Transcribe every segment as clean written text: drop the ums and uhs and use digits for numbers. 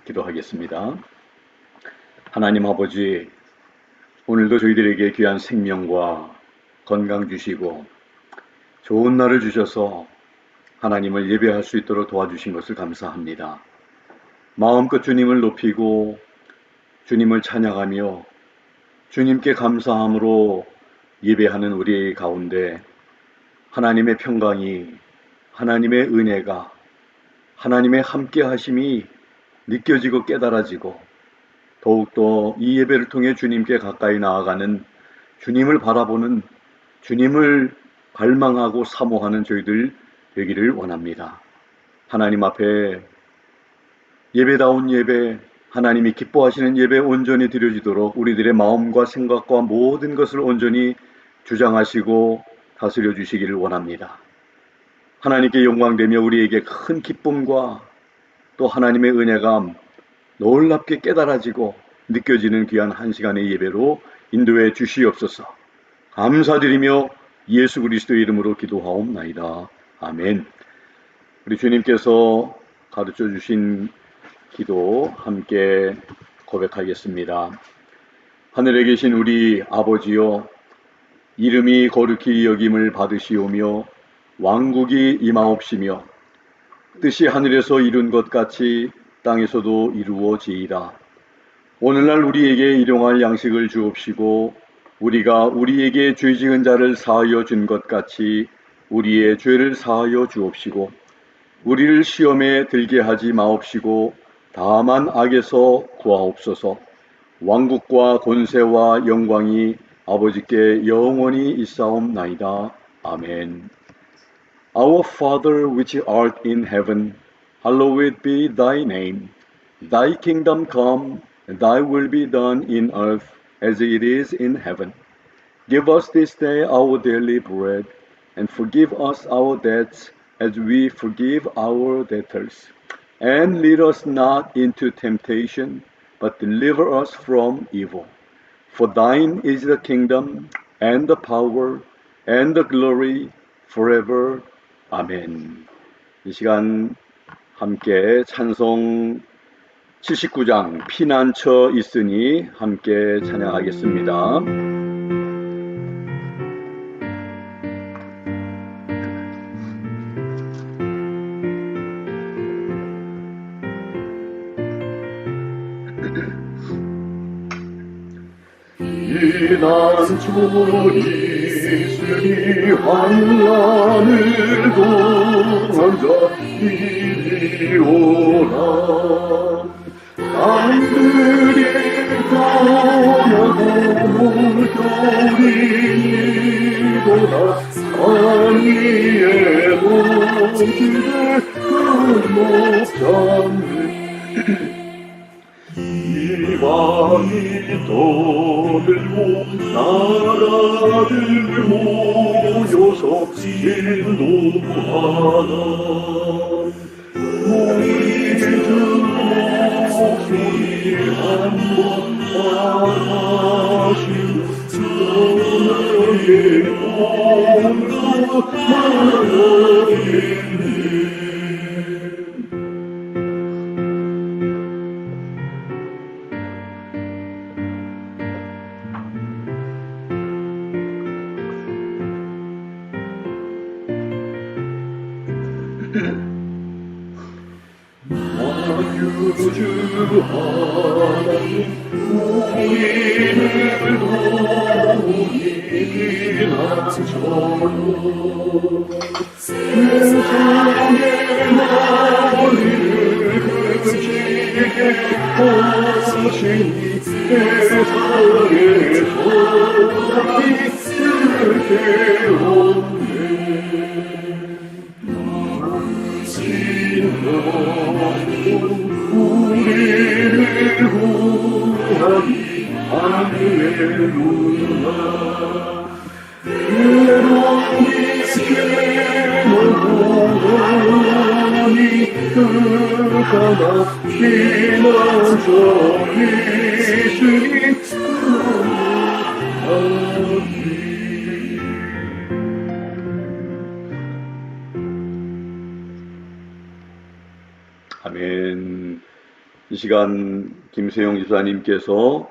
기도하겠습니다. 하나님 아버지, 오늘도 저희들에게 귀한 생명과 건강 주시고 좋은 날을 주셔서 하나님을 예배할 수 있도록 도와주신 것을 감사합니다. 마음껏 주님을 높이고 주님을 찬양하며 주님께 감사함으로 예배하는 우리 가운데 하나님의 평강이, 하나님의 은혜가, 하나님의 함께 하심이 느껴지고 깨달아지고 더욱더 이 예배를 통해 주님께 가까이 나아가는, 주님을 바라보는, 주님을 갈망하고 사모하는 저희들 되기를 원합니다. 하나님 앞에 예배다운 예배, 하나님이 기뻐하시는 예배 온전히 드려지도록 우리들의 마음과 생각과 모든 것을 온전히 주장하시고 다스려 주시기를 원합니다. 하나님께 영광되며 우리에게 큰 기쁨과 또 하나님의 은혜가 놀랍게 깨달아지고 느껴지는 귀한 한 시간의 예배로 인도해 주시옵소서. 감사드리며 예수 그리스도의 이름으로 기도하옵나이다. 아멘. 우리 주님께서 가르쳐 주신 기도 함께 고백하겠습니다. 하늘에 계신 우리 아버지여, 이름이 거룩히 여김을 받으시오며 왕국이 임하옵시며 뜻이 하늘에서 이룬 것 같이 땅에서도 이루어지이다. 오늘날 우리에게 일용할 양식을 주옵시고 우리가 우리에게 죄 지은 자를 사하여 준 것 같이 우리의 죄를 사하여 주옵시고 우리를 시험에 들게 하지 마옵시고 다만 악에서 구하옵소서. 왕국과 권세와 영광이 아버지께 영원히 있사옵나이다. 아멘. Our Father which art in heaven, hallowed be thy name. Thy kingdom come, thy will be done in earth as it is in heaven. Give us this day our daily bread, and forgive us our debts as we forgive our debtors. And lead us not into temptation, but deliver us from evil. For thine is the kingdom, and the power, and the glory, forever. 아멘. 이 시간 함께 찬송 79장 피난처 있으니 함께 찬양하겠습니다. 피난처 있으니 환난을 당한 자 이리 오라. 땅들이 떠나고 물결이 일어나 산 위에 넘치되 금목장을 이방이 떠들고 나라들 모여서 인도하라. 우리들 목소리 한번 하시고 너의 몸으로 나아가겠네. 만유주 하나님 우리를 도우니 피난처로 세상의 머리를 그치게 하시니 세상의 소망이 슬퍼오네. 우리를 구하니 할렐루야. 괴로움이 괴로우니 그가나 피난처 있으니 아멘. 이 시간 김세용 집사님께서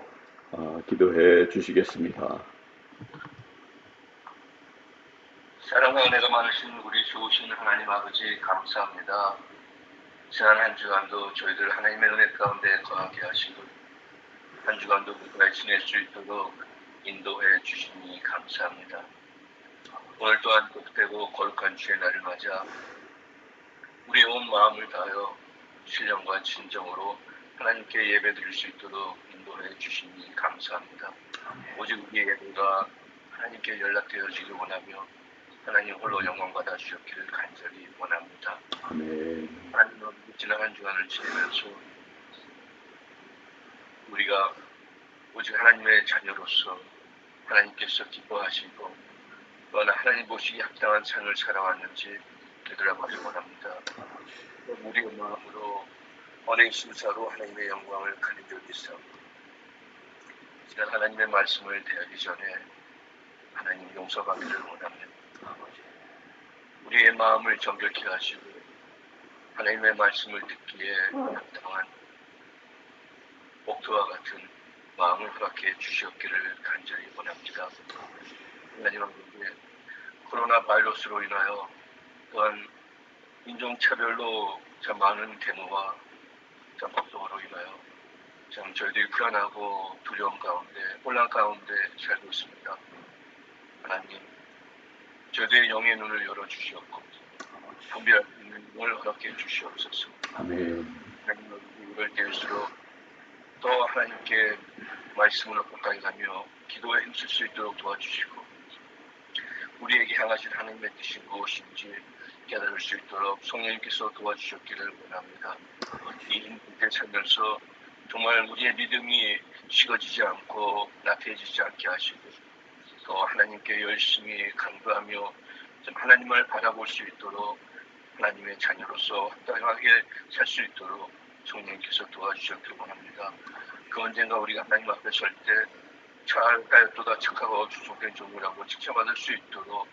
기도해 주시겠습니다. 사랑과 은혜가 많으신 우리 좋으신 하나님 아버지 감사합니다. 지난 한 주간도 저희들 하나님의 은혜 가운데 거하게 하시고 한 주간도 무사히 지낼 수 있도록 인도해 주시니 감사합니다. 오늘 또한 복되고 거룩한 주의 날을 맞아 우리의 온 마음을 다하여 신령과 진정으로 하나님께 예배드릴 수 있도록 인도해 주시니 감사합니다. 오직 우리의 예배가 하나님께 연락되어지길 원하며 하나님 홀로 영광 받아 주셨기를 간절히 원합니다. 아멘. 하나님 지난 한 주간을 지내면서 우리가 오직 하나님의 자녀로서 하나님께서 기뻐하시고 또한 하나님 보시기 합당한 삶을 살아왔는지 되돌아보길 원합니다. 우리의 마음으로 언행 심사로 하나님의 영광을 간절히 싸우고 지난 하나님의 말씀을 대하기 전에 하나님 용서받기를 원합니다. 우리의 마음을 정결케 하시고 하나님의 말씀을 듣기에 합당한 목표와 같은 마음을 허락해 주시옵기를 간절히 원합니다. 하나님 아버지, 코로나 바이러스로 인하여 또한 인종차별로 참 많은 데모와 참 폭동으로 인하여 참 저희들이 불안하고 두려움 가운데 혼란 가운데 살고 있습니다. 하나님, 저희들의 영의 눈을 열어주시옵고 분별할 수 있는 눈을 허락해 주시옵소서. 아멘. 하나님, 이럴 때일수록 더 하나님께 말씀으로 가까이 가며 기도에 힘쓸 수 있도록 도와주시고 우리에게 향하신 하나님의 뜻이 무엇인지 깨달을 수 있도록 성령님께서 도와주셨기를 원합니다. 이 힘들 살면서 정말 우리의 믿음이 식어지지 않고 나태해지지 않게 하시고 더 하나님께 열심히 간구하며 좀 하나님을 바라볼 수 있도록 하나님의 자녀로서 합당하게 살 수 있도록 성령님께서 도와주셨길 원합니다. 그 언젠가 우리가 하나님 앞에 설 때 잘하였도다 착하고 주속된 종이라고 칭찬받을 수 있도록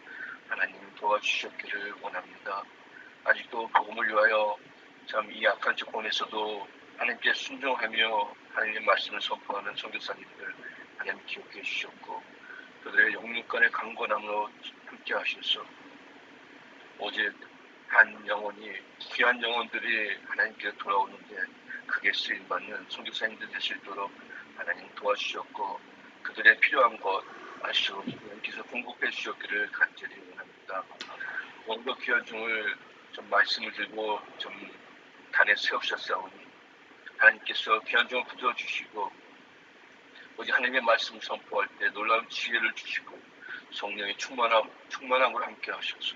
하나님 도와주셨기를 원합니다. 아직도 복음을 위하여 참 이 악한 정권에서도 하나님께 순종하며 하나님의 말씀을 선포하는 선교사님들 하나님 기억해 주셨고 그들의 영육간의 강건함으로 함께 하셔서 오직 한 영혼이 귀한 영혼들이 하나님께 돌아오는데 크게 쓰임받는 선교사님들 될 수 있도록 하나님 도와주셨고 그들의 필요한 것 아시고 하나님께서 공급해 주셨기를 간절히 원합니다. 원고 귀한 종을 좀 말씀을 들고 좀 단에 세우셨사오니 하나님께서 귀한 종을 붙여주시고 오직 하나님의 말씀을 선포할 때 놀라운 지혜를 주시고 성령의 충만함으로 함께 하셔서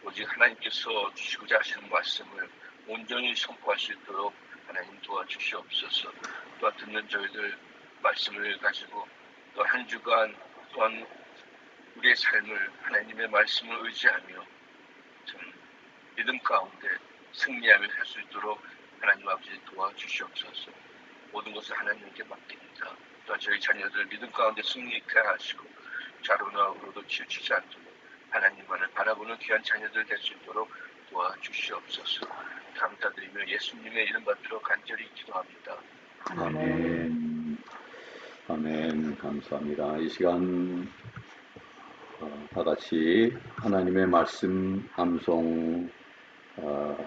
오직 하나님께서 주시고자 하시는 말씀을 온전히 선포할 수 있도록 하나님 도와주시옵소서. 또한 듣는 저희들 말씀을 가지고 또 한 주간 또한 우리의 삶을 하나님의 말씀을 의지하며 좀 믿음 가운데 승리하며 살 수 있도록 하나님 아버지 도와주시옵소서. 모든 것을 하나님께 맡깁니다. 또한 저희 자녀들 믿음 가운데 승리케 하시고 좌로나 우로도 치우치지 않도록 하나님만을 바라보는 귀한 자녀들 될 수 있도록 도와주시옵소서. 감사드리며 예수님의 이름 받들어 간절히 기도합니다. 아멘. 아멘. 감사합니다. 이 시간 다 같이 하나님의 말씀 암송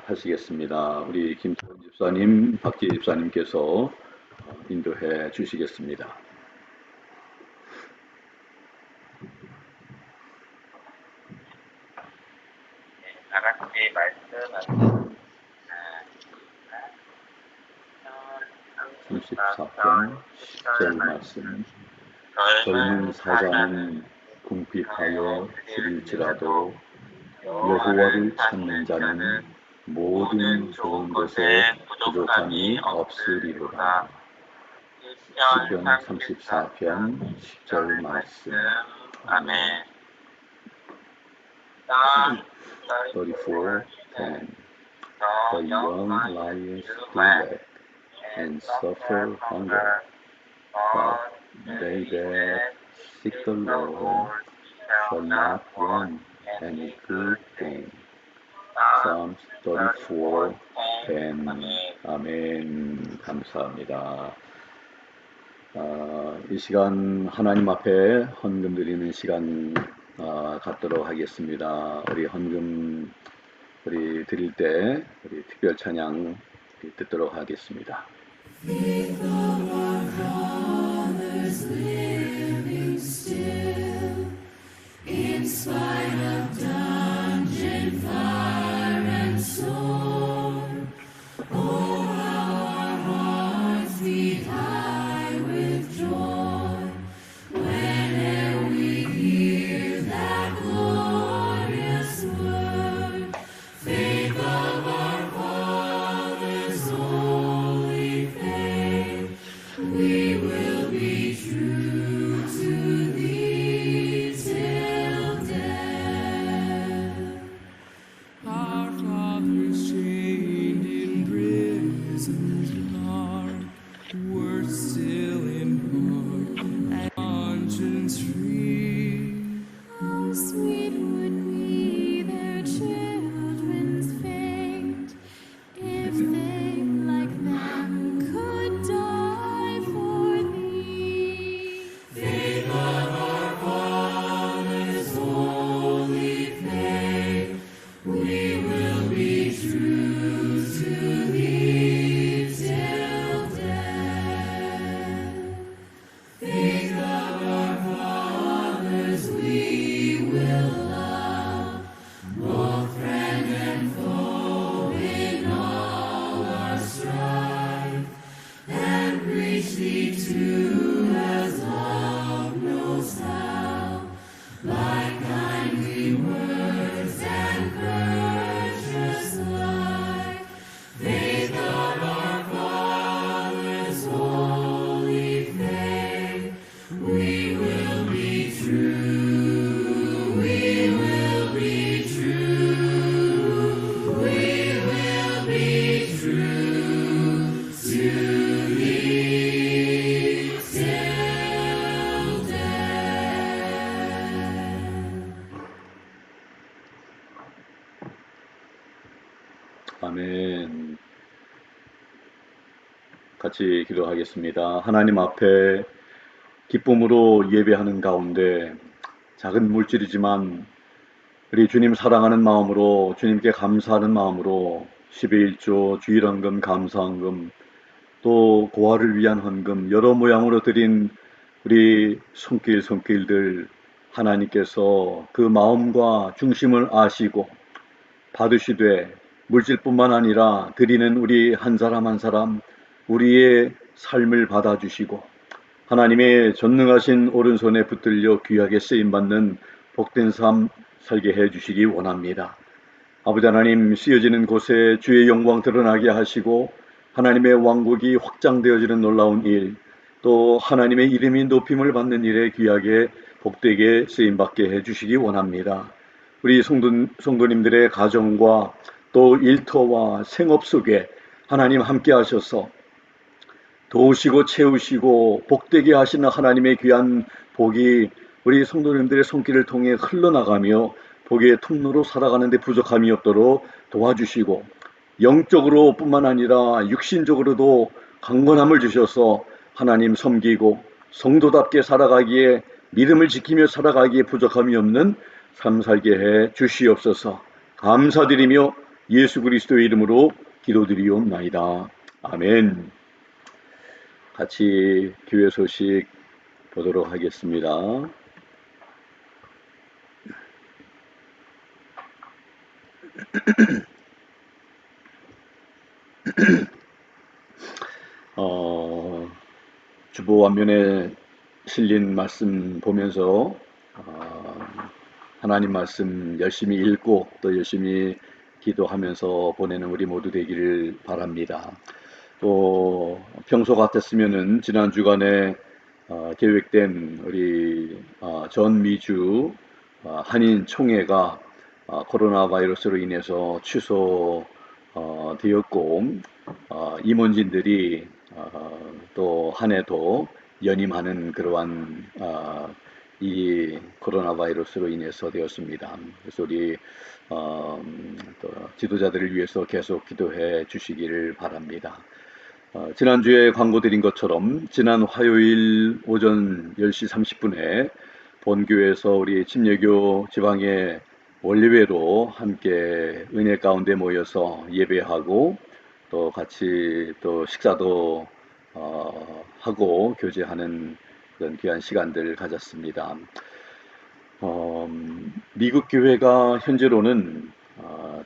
하시겠습니다. 우리 김태훈 집사님, 박지 집사님께서 인도해 주시겠습니다. 다 같이 말씀 34편 10절 말씀. 젊은 사자는 궁핍하여 줄일지라도 여호와를 찾는 자는 모든 좋은 것에 부족함이 없으리로다. 시편 34편 10절 말씀. 아멘. 34:10 The young lions do lack and suffer hunger, but they that seek the Lord shall not want any good thing. Psalms 34, 아멘. 아멘. 감사합니다. 이 시간 하나님 앞에 헌금 드리는 시간 갖도록 하겠습니다. 우리 헌금 드릴 때 우리 특별 찬양 듣도록 하겠습니다. In spite of dungeon, fire, and sword, oh, how our hearts beat high with joy whene'er we hear that glorious word. Faith of our fathers, holy faith, we will be true to thee till death. Our fathers chained in prisons dark were still in heart and conscience free. How sweet would be their children's fate if they, like them, could die for thee. Faith of our fathers, holy faith, we will be true to thee till death. Faith of our fathers, we will love, both friend and foe in all our strife, and preach thee too as love knows how, by kindly words and courteous life. Faith of our fathers, holy faith, we will be true, we will be true, we will be true to thee till death. 아멘. 같이 기도하겠습니다. 하나님 앞에 기쁨으로 예배하는 가운데 작은 물질이지만 우리 주님 사랑하는 마음으로 주님께 감사하는 마음으로 11조 주일헌금 감사헌금 또 고아를 위한 헌금 여러 모양으로 드린 우리 손길들 하나님께서 그 마음과 중심을 아시고 받으시되 물질뿐만 아니라 드리는 우리 한 사람 한 사람 우리의 삶을 받아주시고 하나님의 전능하신 오른손에 붙들려 귀하게 쓰임받는 복된 삶 살게 해주시기 원합니다. 아버지 하나님, 쓰여지는 곳에 주의 영광 드러나게 하시고 하나님의 왕국이 확장되어지는 놀라운 일, 또 하나님의 이름이 높임을 받는 일에 귀하게 복되게 쓰임받게 해주시기 원합니다. 우리 성도님들의 가정과 또 일터와 생업 속에 하나님 함께 하셔서 도우시고 채우시고 복되게 하시는 하나님의 귀한 복이 우리 성도님들의 손길을 통해 흘러나가며 복의 통로로 살아가는 데 부족함이 없도록 도와주시고 영적으로 뿐만 아니라 육신적으로도 강건함을 주셔서 하나님 섬기고 성도답게 살아가기에 믿음을 지키며 살아가기에 부족함이 없는 삶 살게 해 주시옵소서. 감사드리며 예수 그리스도의 이름으로 기도드리옵나이다. 아멘. 같이 교회 소식 보도록 하겠습니다. 주보 완면에 실린 말씀 보면서 하나님 말씀 열심히 읽고 또 열심히 기도하면서 보내는 우리 모두 되기를 바랍니다. 또 평소 같았으면은 지난 주간에 계획된 우리 전미주 한인 총회가 코로나 바이러스로 인해서 취소되었고 임원진들이 또 한 해도 연임하는 그러한 이 코로나 바이러스로 인해서 되었습니다. 그래서 우리 또 지도자들을 위해서 계속 기도해 주시기를 바랍니다. 지난주에 광고 드린 것처럼 지난 화요일 오전 10시 30분에 본교에서 우리 침례교 지방의 원리회로 함께 은혜 가운데 모여서 예배하고 또 같이 또 식사도 하고 교제하는 그런 귀한 시간들을 가졌습니다. 미국 교회가 현재로는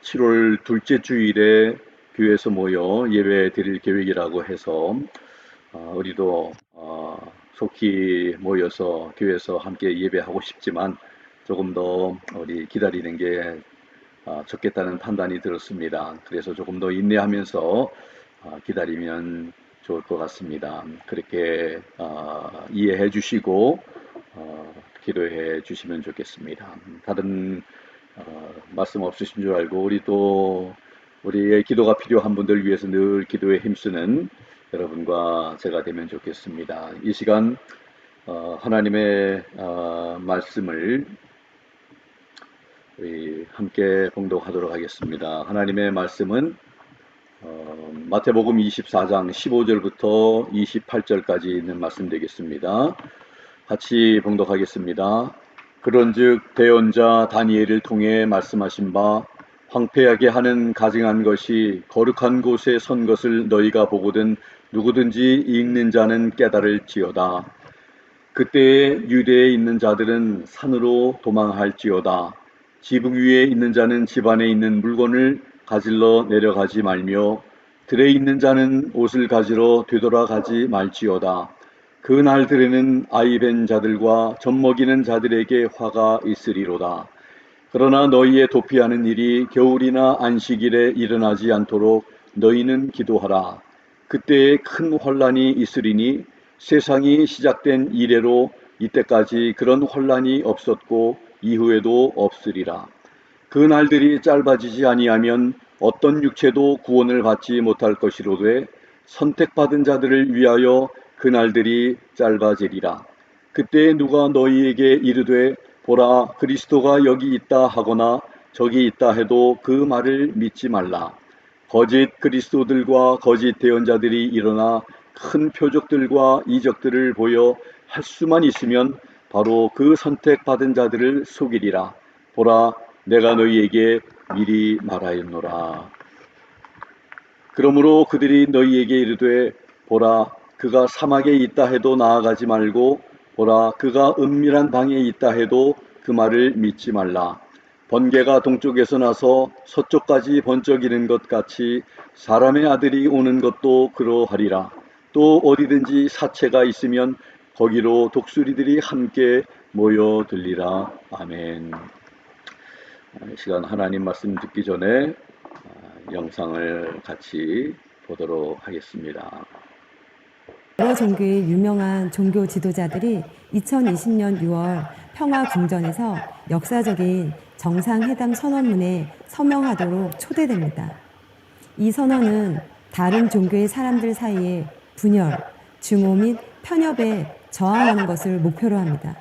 7월 둘째 주일에 교회에서 모여 예배 드릴 계획이라고 해서 우리도 속히 모여서 교회에서 함께 예배하고 싶지만 조금 더 우리 기다리는 게 좋겠다는 판단이 들었습니다. 그래서 조금 더 인내하면서 기다리면 좋을 것 같습니다. 그렇게 이해해 주시고 기도해 주시면 좋겠습니다. 다른 말씀 없으신 줄 알고 우리의 기도가 필요한 분들 위해서 늘 기도에 힘쓰는 여러분과 제가 되면 좋겠습니다. 이 시간 하나님의 말씀을 우리 함께 봉독하도록 하겠습니다. 하나님의 말씀은 마태복음 24장 15절부터 28절까지 있는 말씀 되겠습니다. 같이 봉독하겠습니다. 그런즉 대언자 다니엘을 통해 말씀하신 바 황폐하게 하는 가증한 것이 거룩한 곳에 선 것을 너희가 보거든 누구든지 읽는 자는 깨달을지어다. 그때에 유대에 있는 자들은 산으로 도망할지어다. 지붕 위에 있는 자는 집 안에 있는 물건을 가질러 내려가지 말며 들에 있는 자는 옷을 가지러 되돌아가지 말지어다. 그 날들에는 아이 벤 자들과 젖먹이는 자들에게 화가 있으리로다. 그러나 너희의 도피하는 일이 겨울이나 안식일에 일어나지 않도록 너희는 기도하라. 그때에 큰 환란이 있으리니 세상이 시작된 이래로 이때까지 그런 환란이 없었고 이후에도 없으리라. 그 날들이 짧아지지 아니하면 어떤 육체도 구원을 받지 못할 것이로되 선택받은 자들을 위하여 그 날들이 짧아지리라. 그때 누가 너희에게 이르되 보라 그리스도가 여기 있다 하거나 저기 있다 해도 그 말을 믿지 말라. 거짓 그리스도들과 거짓 대언자들이 일어나 큰 표적들과 이적들을 보여 할 수만 있으면 바로 그 선택받은 자들을 속이리라. 보라 내가 너희에게 미리 말하였노라. 그러므로 그들이 너희에게 이르되 보라 그가 사막에 있다 해도 나아가지 말고 보라 그가 은밀한 방에 있다 해도 그 말을 믿지 말라. 번개가 동쪽에서 나서 서쪽까지 번쩍이는 것 같이 사람의 아들이 오는 것도 그러하리라. 또 어디든지 사체가 있으면 거기로 독수리들이 함께 모여들리라. 아멘. 이 시간 하나님 말씀 듣기 전에 영상을 같이 보도록 하겠습니다. 여러 종교의 유명한 종교 지도자들이 2020년 6월 평화궁전에서 역사적인 정상회담 선언문에 서명하도록 초대됩니다. 이 선언은 다른 종교의 사람들 사이에 분열, 증오 및 편협에 저항하는 것을 목표로 합니다.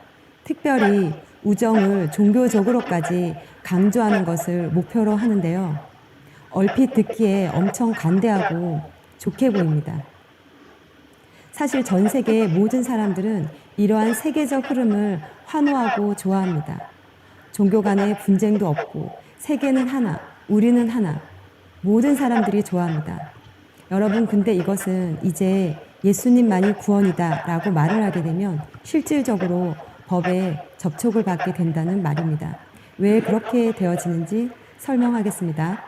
특별히 우정을 종교적으로까지 강조하는 것을 목표로 하는데요. 얼핏 듣기에 엄청 간대하고 좋게 보입니다. 사실 전 세계의 모든 사람들은 이러한 세계적 흐름을 환호하고 좋아합니다. 종교 간의 분쟁도 없고 세계는 하나, 우리는 하나, 모든 사람들이 좋아합니다. 여러분 근데 이것은 이제 예수님만이 구원이다 라고 말을 하게 되면 실질적으로 법에 접촉을 받게 된다는 말입니다. 왜 그렇게 되어지는지 설명하겠습니다.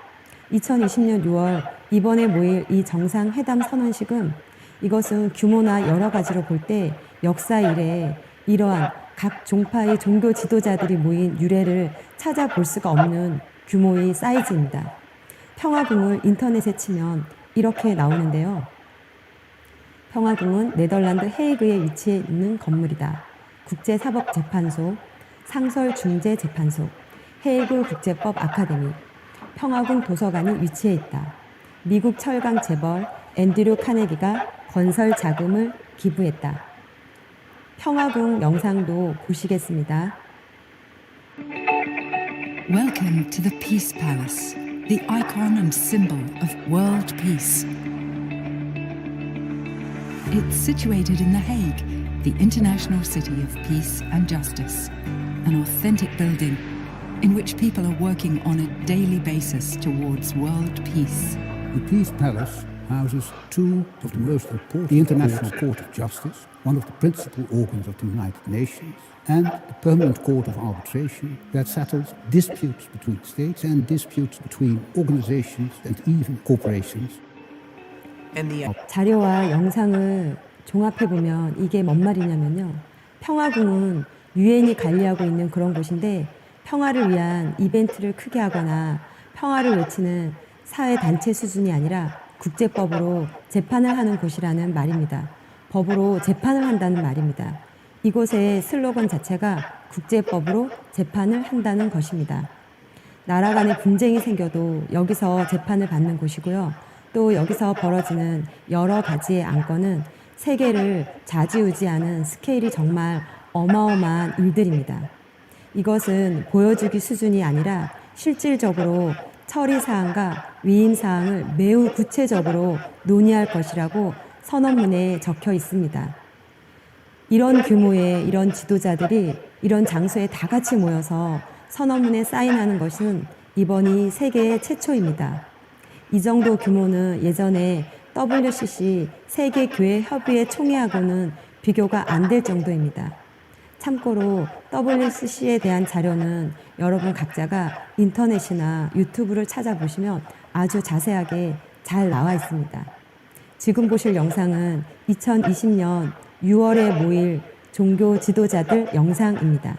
2020년 6월 이번에 모일 이 정상회담 선언식은 이것은 규모나 여러 가지로 볼 때 역사 이래에 이러한 각 종파의 종교 지도자들이 모인 유래를 찾아볼 수가 없는 규모의 사이즈입니다. 평화궁을 인터넷에 치면 이렇게 나오는데요. 평화궁은 네덜란드 헤이그에 위치해 있는 건물이다. 국제사법재판소, 상설중재재판소, 헤이그 국제법 아카데미, 평화궁 도서관이 위치해 있다. 미국 철강 재벌 앤드류 카네기가 건설 자금을 기부했다. 평화궁 영상도 보시겠습니다. Welcome to the Peace Palace, the icon and symbol of world peace. It's situated in The Hague, the international city of peace and justice, an authentic building in which people are working on a daily basis towards world peace. The Peace Palace houses two of the most important, the International Court of Justice, one of the principal organs of the United Nations, and the Permanent Court of Arbitration that settles disputes between states and disputes between organizations and even corporations. 자료와 영상을 종합해보면 이게 뭔 말이냐면요. 평화궁은 유엔이 관리하고 있는 그런 곳인데 평화를 위한 이벤트를 크게 하거나 평화를 외치는 사회단체 수준이 아니라 국제법으로 재판을 하는 곳이라는 말입니다. 법으로 재판을 한다는 말입니다. 이곳의 슬로건 자체가 국제법으로 재판을 한다는 것입니다. 나라 간에 분쟁이 생겨도 여기서 재판을 받는 곳이고요. 또 여기서 벌어지는 여러 가지의 안건은 세계를 좌지우지하는 스케일이 정말 어마어마한 일들입니다. 이것은 보여주기 수준이 아니라 실질적으로 처리사항과 위임사항을 매우 구체적으로 논의할 것이라고 선언문에 적혀 있습니다. 이런 규모의 이런 지도자들이 이런 장소에 다 같이 모여서 선언문에 사인하는 것은 이번이 세계 최초입니다. 이 정도 규모는 예전에 WCC 세계교회협의회 총회하고는 비교가 안 될 정도입니다. 참고로 WCC에 대한 자료는 여러분 각자가 인터넷이나 유튜브를 찾아보시면 아주 자세하게 잘 나와 있습니다. 지금 보실 영상은 2020년 6월에 모일 종교 지도자들 영상입니다.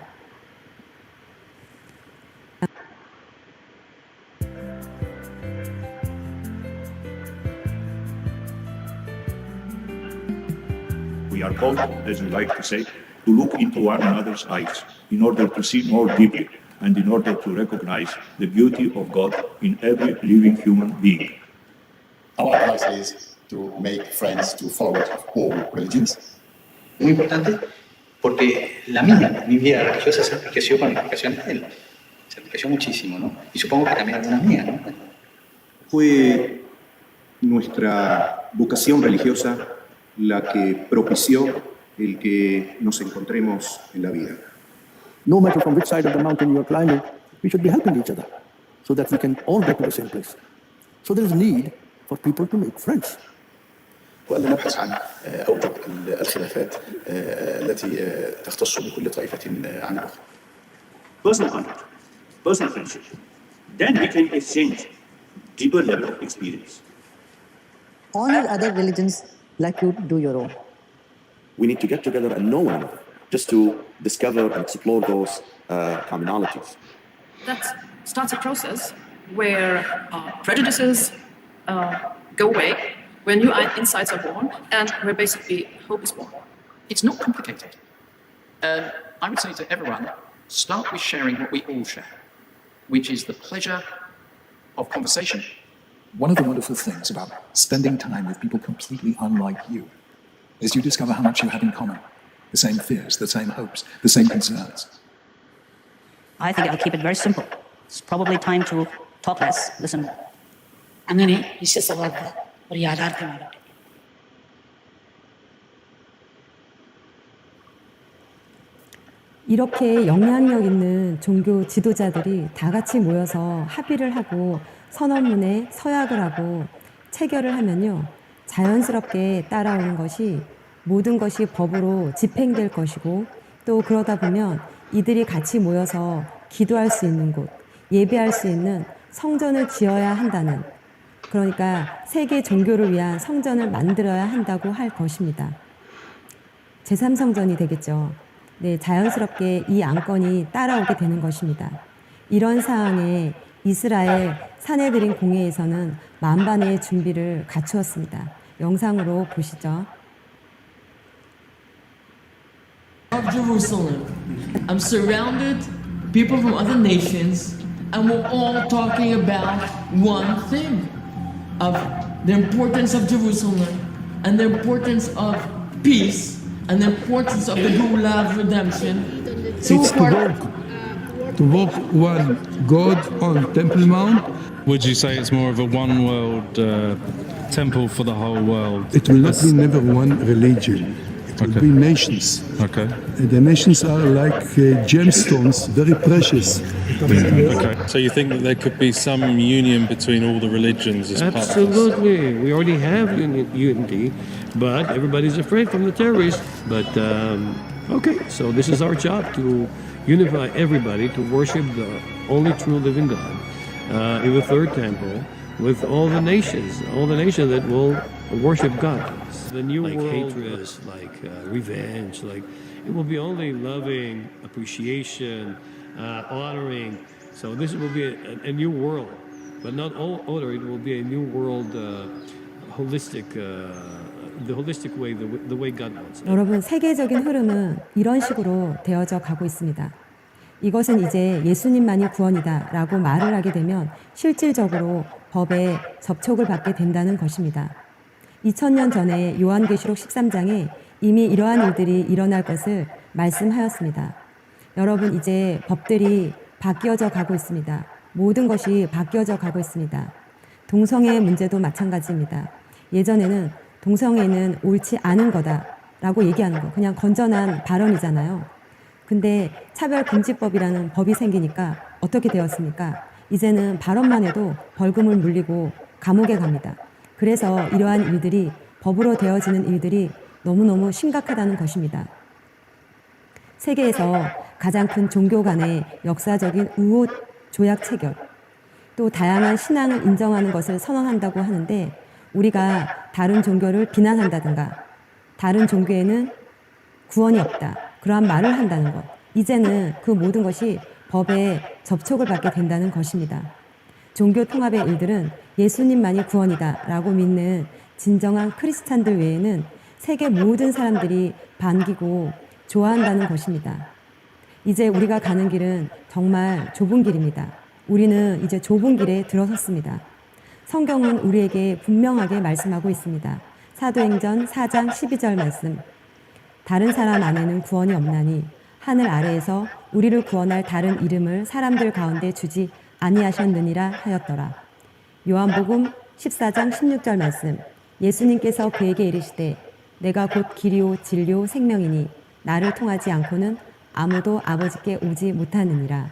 We are called, as we like to say, to look into one another's eyes in order to see more deeply and in order to recognize the beauty of God in every living human being. Our advice is to make friends to followers of all religions. Muy importante porque la mía, mi vida religiosa se enriqueció con la explicación de él. Se enriqueció muchísimo, ¿no? Y supongo que también algunas mías, ¿no? Fue nuestra vocación religiosa la que propició el que nos encontremos en la vida. No matter from which side of the mountain you are climbing, we should be helping each other so that we can all get to the same place. So there is need for people to make friends. وألا نبحث عن أوجه الخلافات التي تختص بكل طائفة عن الأخرى. Personal contact, personal friendship. Then we can exchange deeper level of experience. Honor other religions like you do your own. We need to get together and know one another, just to discover and explore those commonalities. That starts a process where prejudices go away, where new insights are born, and where basically hope is born. It's not complicated. I would say to everyone, start with sharing what we all share, which is the pleasure of conversation. One of the wonderful things about spending time with people completely unlike you is you discover how much you have in common. The same fears, the same hopes, the same concerns. I think I'll keep it very simple. It's probably time to talk less, listen more. 당연히 있어서 우리 아들한테 말해. 이렇게 영향력 있는 종교 지도자들이 다 같이 모여서 합의를 하고 선언문에 서약을 하고 체결을 하면요. 자연스럽게 따라오는 것이 모든 것이 법으로 집행될 것이고 또 그러다 보면 이들이 같이 모여서 기도할 수 있는 곳, 예배할 수 있는 성전을 지어야 한다는, 그러니까 세계 종교를 위한 성전을 만들어야 한다고 할 것입니다. 제3성전이 되겠죠. 네, 자연스럽게 이 안건이 따라오게 되는 것입니다. 이런 사항에 이스라엘 사내들인 공회에서는 만반의 준비를 갖추었습니다. 영상으로 보시죠. Of Jerusalem, I'm surrounded people from other nations, and we're all talking about one thing: of the importance of Jerusalem and the importance of peace and the importance of the Gula of redemption. So It's to walk one God on Temple Mount. Would you say it's more of a one world temple for the whole world? It will not be never one religion. It will be nations. Okay. And the nations are like gemstones, very precious. Okay. So you think that there could be some union between all the religions as part of this? Absolutely. We already have unity, but everybody's afraid from the terrorists. But okay, so this is our job to unify everybody to worship the only true living God in the third temple with all the nations that will worship God. The new world, hatred, like revenge, like it will be only loving, appreciation, honoring. So this will be a new world, but not all order. It will be a new world, holistic, the holistic way, the way God wants. 여러분, 세계적인 흐름은 이런 식으로 되어져 가고 있습니다. 이것은 이제 예수님만이 구원이다라고 말을 하게 되면 실질적으로 법에 접촉을 받게 된다는 것입니다. 2000년 전에 요한계시록 13장에 이미 이러한 일들이 일어날 것을 말씀하였습니다. 여러분, 이제 법들이 바뀌어져 가고 있습니다. 모든 것이 바뀌어져 가고 있습니다. 동성애 문제도 마찬가지입니다. 예전에는 동성애는 옳지 않은 거다라고 얘기하는 거, 그냥 건전한 발언이잖아요. 근데 차별금지법이라는 법이 생기니까 어떻게 되었습니까? 이제는 발언만 해도 벌금을 물리고 감옥에 갑니다. 그래서 이러한 일들이, 법으로 되어지는 일들이 너무너무 심각하다는 것입니다. 세계에서 가장 큰 종교 간의 역사적인 우호 조약 체결, 또 다양한 신앙을 인정하는 것을 선언한다고 하는데, 우리가 다른 종교를 비난한다든가 다른 종교에는 구원이 없다, 그러한 말을 한다는 것, 이제는 그 모든 것이 법에 접촉을 받게 된다는 것입니다. 종교 통합의 일들은 예수님만이 구원이다 라고 믿는 진정한 크리스찬들 외에는 세계 모든 사람들이 반기고 좋아한다는 것입니다. 이제 우리가 가는 길은 정말 좁은 길입니다. 우리는 이제 좁은 길에 들어섰습니다. 성경은 우리에게 분명하게 말씀하고 있습니다. 사도행전 4장 12절 말씀. 다른 사람 안에는 구원이 없나니 하늘 아래에서 우리를 구원할 다른 이름을 사람들 가운데 주지 아니하셨느니라 하였더라. 요한복음 14장 16절 말씀. 예수님께서 그에게 이르시되 내가 곧 길이요 진리요 생명이니 나를 통하지 않고는 아무도 아버지께 오지 못하느니라.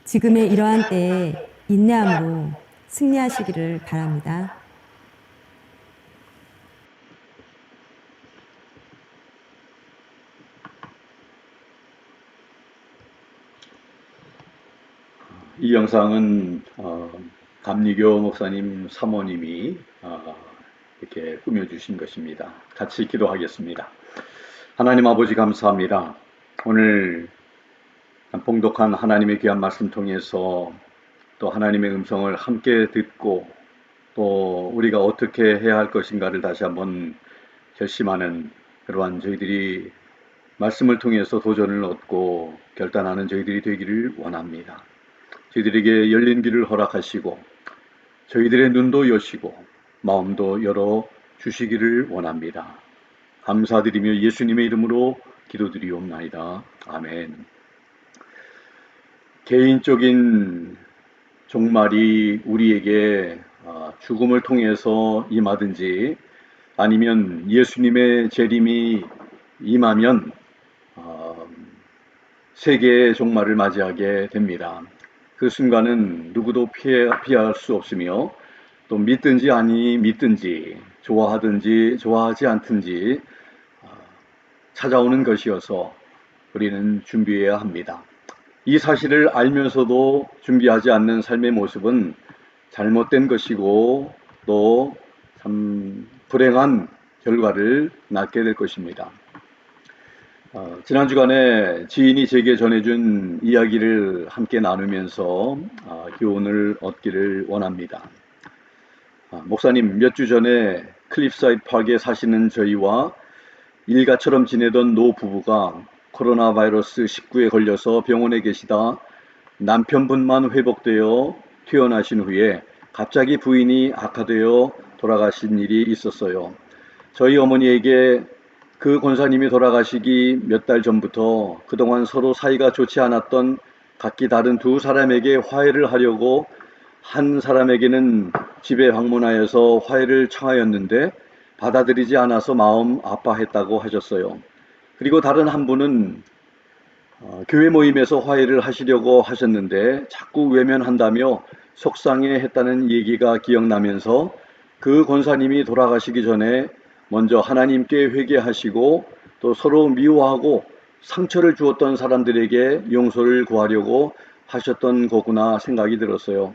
지금의 이러한 때에 인내함으로 승리하시기를 바랍니다. 이 영상은 감리교 목사님 사모님이 이렇게 꾸며주신 것입니다. 같이 기도하겠습니다. 하나님 아버지 감사합니다. 오늘 봉독한 하나님의 귀한 말씀 통해서 또 하나님의 음성을 함께 듣고 또 우리가 어떻게 해야 할 것인가를 다시 한번 결심하는 그러한 저희들이 말씀을 통해서 도전을 얻고 결단하는 저희들이 되기를 원합니다. 저희들에게 열린 길을 허락하시고 저희들의 눈도 여시고 마음도 열어 주시기를 원합니다. 감사드리며 예수님의 이름으로 기도드리옵나이다. 아멘. 개인적인 종말이 우리에게 죽음을 통해서 임하든지 아니면 예수님의 재림이 임하면 세계의 종말을 맞이하게 됩니다. 그 순간은 누구도 피할 수 없으며 또 믿든지 아니 믿든지 좋아하든지 좋아하지 않든지 찾아오는 것이어서 우리는 준비해야 합니다. 이 사실을 알면서도 준비하지 않는 삶의 모습은 잘못된 것이고 또 참 불행한 결과를 낳게 될 것입니다. 지난 주간에 지인이 제게 전해준 이야기를 함께 나누면서 교훈을 얻기를 원합니다. 목사님, 몇 주 전에 클립사이드 파크에 사시는 저희와 일가처럼 지내던 노 부부가 코로나 바이러스 19에 걸려서 병원에 계시다 남편분만 회복되어 퇴원하신 후에 갑자기 부인이 악화되어 돌아가신 일이 있었어요. 저희 어머니에게 그 권사님이 돌아가시기 몇 달 전부터 그동안 서로 사이가 좋지 않았던 각기 다른 두 사람에게 화해를 하려고 한 사람에게는 집에 방문하여서 화해를 청하였는데 받아들이지 않아서 마음 아파했다고 하셨어요. 그리고 다른 한 분은 교회 모임에서 화해를 하시려고 하셨는데 자꾸 외면한다며 속상해했다는 얘기가 기억나면서 그 권사님이 돌아가시기 전에 먼저 하나님께 회개하시고 또 서로 미워하고 상처를 주었던 사람들에게 용서를 구하려고 하셨던 거구나 생각이 들었어요.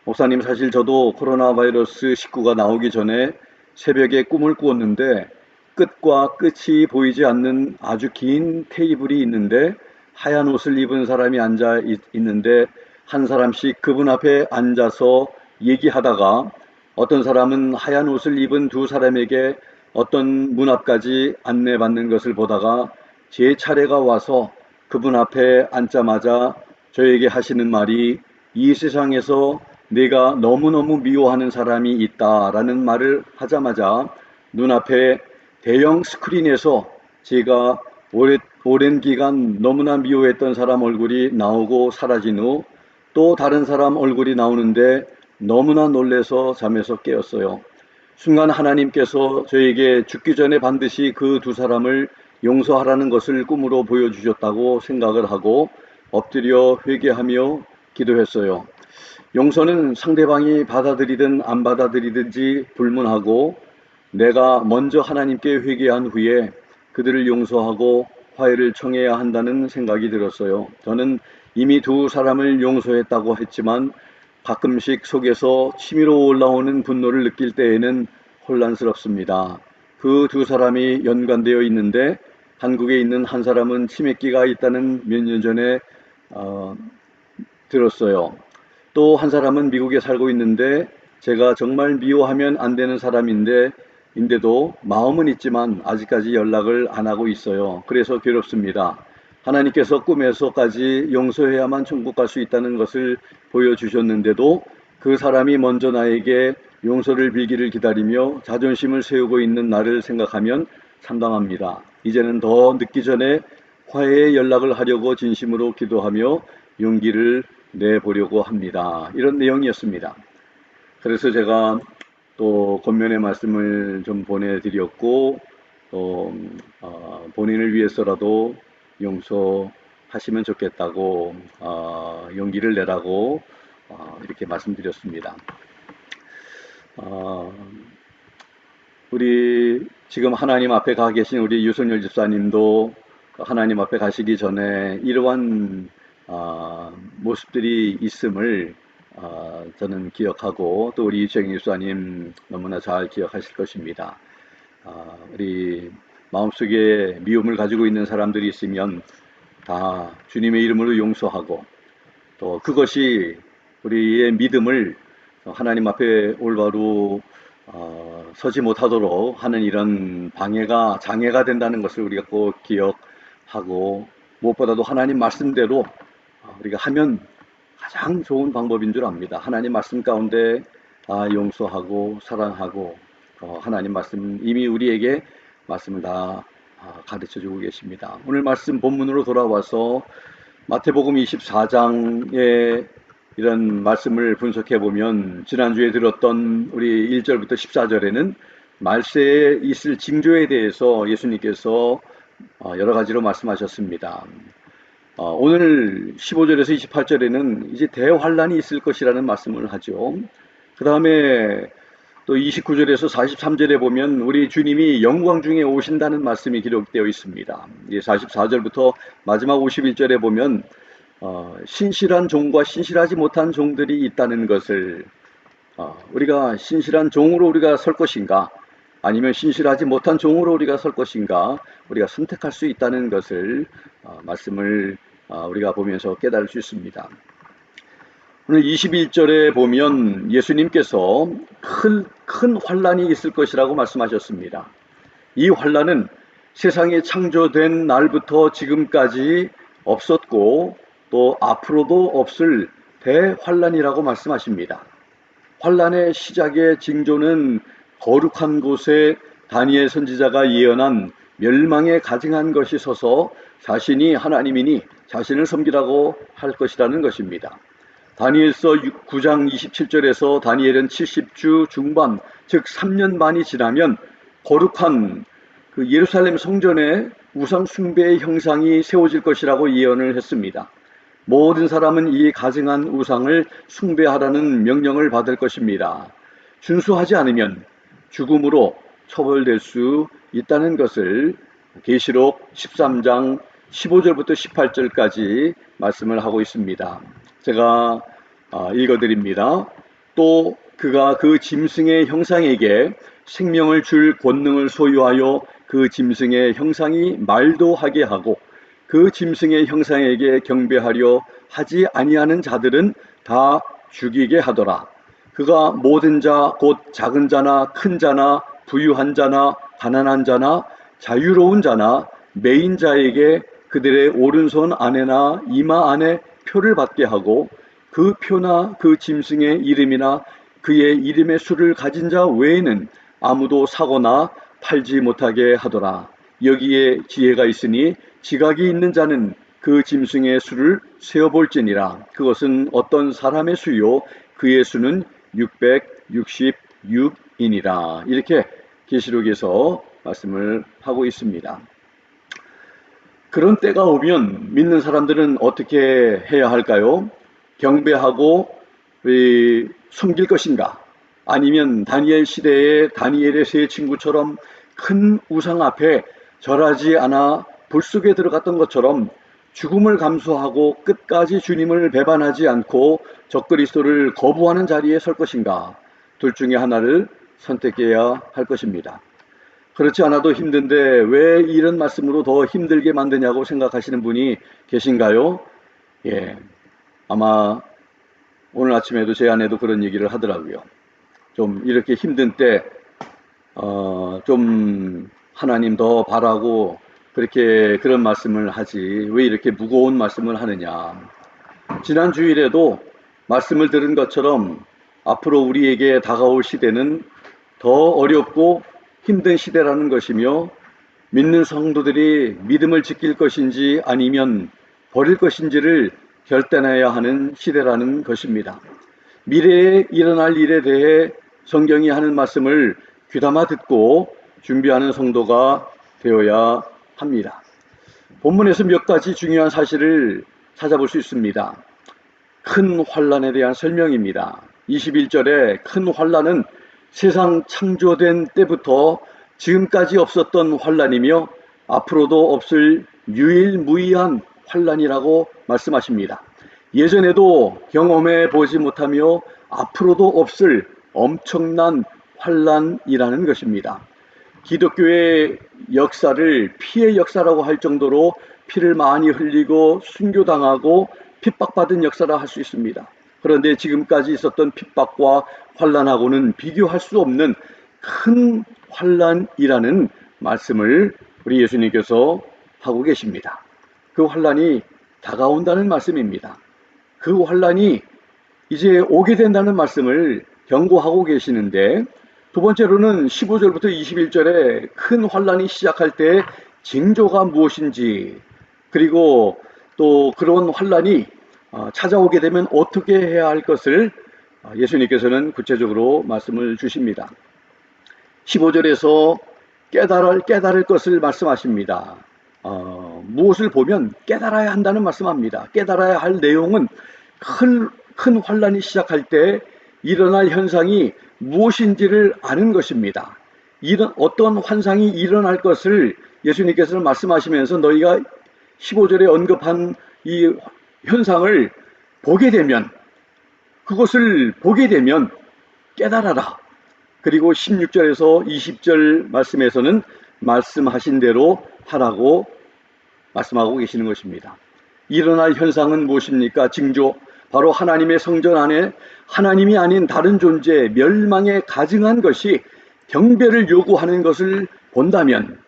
목사님, 사실 저도 코로나 바이러스 19가 나오기 전에 새벽에 꿈을 꾸었는데 끝과 끝이 보이지 않는 아주 긴 테이블이 있는데 하얀 옷을 입은 사람이 앉아 있는데 한 사람씩 그분 앞에 앉아서 얘기하다가 어떤 사람은 하얀 옷을 입은 두 사람에게 어떤 문 앞까지 안내받는 것을 보다가 제 차례가 와서 그분 앞에 앉자마자 저에게 하시는 말이 이 세상에서 내가 너무너무 미워하는 사람이 있다라는 말을 하자마자 눈앞에 대형 스크린에서 제가 오랜 기간 너무나 미워했던 사람 얼굴이 나오고 사라진 후 또 다른 사람 얼굴이 나오는데 너무나 놀라서 잠에서 깨었어요. 순간 하나님께서 저에게 죽기 전에 반드시 그 두 사람을 용서하라는 것을 꿈으로 보여주셨다고 생각을 하고 엎드려 회개하며 기도했어요. 용서는 상대방이 받아들이든 안 받아들이든지 불문하고 내가 먼저 하나님께 회개한 후에 그들을 용서하고 화해를 청해야 한다는 생각이 들었어요. 저는 이미 두 사람을 용서했다고 했지만 가끔씩 속에서 치밀어 올라오는 분노를 느낄 때에는 혼란스럽습니다. 그 두 사람이 연관되어 있는데 한국에 있는 한 사람은 치매기가 있다는 몇 년 전에 들었어요. 또 한 사람은 미국에 살고 있는데 제가 정말 미워하면 안 되는 사람인데도 마음은 있지만 아직까지 연락을 안 하고 있어요. 그래서 괴롭습니다. 하나님께서 꿈에서까지 용서해야만 천국 갈 수 있다는 것을 보여주셨는데도 그 사람이 먼저 나에게 용서를 빌기를 기다리며 자존심을 세우고 있는 나를 생각하면 참담합니다. 이제는 더 늦기 전에 화해의 연락을 하려고 진심으로 기도하며 용기를 내보려고 합니다. 이런 내용이었습니다. 그래서 제가 또 권면의 말씀을 좀 보내드렸고 또 본인을 위해서라도 용서하시면 좋겠다고 용기를 내라고 이렇게 말씀드렸습니다. 우리 지금 하나님 앞에 가 계신 우리 유선열 집사님도 하나님 앞에 가시기 전에 이러한 모습들이 있음을 저는 기억하고 또 우리 이정희 집사님 너무나 잘 기억하실 것입니다. 우리 마음속에 미움을 가지고 있는 사람들이 있으면 다 주님의 이름으로 용서하고 또 그것이 우리의 믿음을 하나님 앞에 올바로 서지 못하도록 하는 이런 장애가 된다는 것을 우리가 꼭 기억하고 무엇보다도 하나님 말씀대로 우리가 하면 가장 좋은 방법인 줄 압니다. 하나님 말씀 가운데 용서하고 사랑하고 하나님 말씀 이미 우리에게 말씀을 다 가르쳐주고 계십니다. 오늘 말씀 본문으로 돌아와서 마태복음 24장의 이런 말씀을 분석해 보면 지난주에 들었던 우리 1절부터 14절에는 말세에 있을 징조에 대해서 예수님께서 여러 가지로 말씀하셨습니다. 오늘 15절에서 28절에는 이제 대환란이 있을 것이라는 말씀을 하죠. 그 다음에 또 29절에서 43절에 보면 우리 주님이 영광 중에 오신다는 말씀이 기록되어 있습니다. 44절부터 마지막 51절에 보면 신실한 종과 신실하지 못한 종들이 있다는 것을 우리가 신실한 종으로 우리가 설 것인가 아니면 신실하지 못한 종으로 우리가 설 것인가 우리가 선택할 수 있다는 것을 말씀을 우리가 보면서 깨달을 수 있습니다. 오늘 21절에 보면 예수님께서 큰 환란이 있을 것이라고 말씀하셨습니다. 이 환란은 세상이 창조된 날부터 지금까지 없었고 또 앞으로도 없을 대환란이라고 말씀하십니다. 환란의 시작의 징조는 거룩한 곳에 다니엘 선지자가 예언한 멸망에 가증한 것이 서서 자신이 하나님이니 자신을 섬기라고 할 것이라는 것입니다. 다니엘서 9장 27절에서 다니엘은 70주 중반, 즉 3년 반이 지나면 거룩한 그 예루살렘 성전에 우상 숭배의 형상이 세워질 것이라고 예언을 했습니다. 모든 사람은 이 가증한 우상을 숭배하라는 명령을 받을 것입니다. 준수하지 않으면 죽음으로 처벌될 수 있다는 것을 계시록 13장 15절부터 18절까지 말씀을 하고 있습니다. 제가 읽어드립니다. 또 그가 그 짐승의 형상에게 생명을 줄 권능을 소유하여 그 짐승의 형상이 말도 하게 하고 그 짐승의 형상에게 경배하려 하지 아니하는 자들은 다 죽이게 하더라. 그가 모든 자 곧 작은 자나 큰 자나 부유한 자나 가난한 자나 자유로운 자나 매인 자에게 그들의 오른손 안에나 이마 안에 표를 받게 하고 그 표나 그 짐승의 이름이나 그의 이름의 수를 가진 자 외에는 아무도 사거나 팔지 못하게 하더라. 여기에 지혜가 있으니 지각이 있는 자는 그 짐승의 수를 세어볼지니라. 그것은 어떤 사람의 수요 그의 수는 666이니라. 이렇게 계시록에서 말씀을 하고 있습니다. 그런 때가 오면 믿는 사람들은 어떻게 해야 할까요? 경배하고 섬길 것인가? 아니면 다니엘 시대의 다니엘의 세 친구처럼 큰 우상 앞에 절하지 않아 불 속에 들어갔던 것처럼 죽음을 감수하고 끝까지 주님을 배반하지 않고 적그리스도를 거부하는 자리에 설 것인가? 둘 중에 하나를 선택해야 할 것입니다. 그렇지 않아도 힘든데 왜 이런 말씀으로 더 힘들게 만드냐고 생각하시는 분이 계신가요? 예, 아마 오늘 아침에도 제 아내도 그런 얘기를 하더라고요. 좀 이렇게 힘든 때 좀 하나님 더 바라고 그렇게 그런 말씀을 하지 왜 이렇게 무거운 말씀을 하느냐. 지난 주일에도 말씀을 들은 것처럼 앞으로 우리에게 다가올 시대는 더 어렵고 힘든 시대라는 것이며 믿는 성도들이 믿음을 지킬 것인지 아니면 버릴 것인지를 결단해야 하는 시대라는 것입니다. 미래에 일어날 일에 대해 성경이 하는 말씀을 귀담아 듣고 준비하는 성도가 되어야 합니다. 본문에서 몇 가지 중요한 사실을 찾아볼 수 있습니다. 큰 환난에 대한 설명입니다. 21절에 큰 환난은 세상 창조된 때부터 지금까지 없었던 환난이며 앞으로도 없을 유일무이한 환난이라고 말씀하십니다. 예전에도 경험해 보지 못하며 앞으로도 없을 엄청난 환난이라는 것입니다. 기독교의 역사를 피의 역사라고 할 정도로 피를 많이 흘리고 순교당하고 핍박받은 역사라 할 수 있습니다. 그런데 지금까지 있었던 핍박과 환난하고는 비교할 수 없는 큰 환난이라는 말씀을 우리 예수님께서 하고 계십니다. 그 환난이 다가온다는 말씀입니다. 그 환난이 이제 오게 된다는 말씀을 경고하고 계시는데, 두 번째로는 15절부터 21절에 큰 환난이 시작할 때 징조가 무엇인지, 그리고 또 그런 환난이 찾아오게 되면 어떻게 해야 할 것을 예수님께서는 구체적으로 말씀을 주십니다. 15절에서 깨달을 것을 말씀하십니다. 무엇을 보면 깨달아야 한다는 말씀합니다. 깨달아야 할 내용은 큰 환난이 시작할 때 일어날 현상이 무엇인지를 아는 것입니다. 이런 어떤 환상이 일어날 것을 예수님께서는 말씀하시면서 너희가 15절에 언급한 이 현상을 보게 되면, 그것을 보게 되면 깨달아라. 그리고 16절에서 20절 말씀에서는 말씀하신 대로 하라고 말씀하고 계시는 것입니다. 일어날 현상은 무엇입니까? 징조, 바로 하나님의 성전 안에 하나님이 아닌 다른 존재, 멸망에 가증한 것이 경배를 요구하는 것을 본다면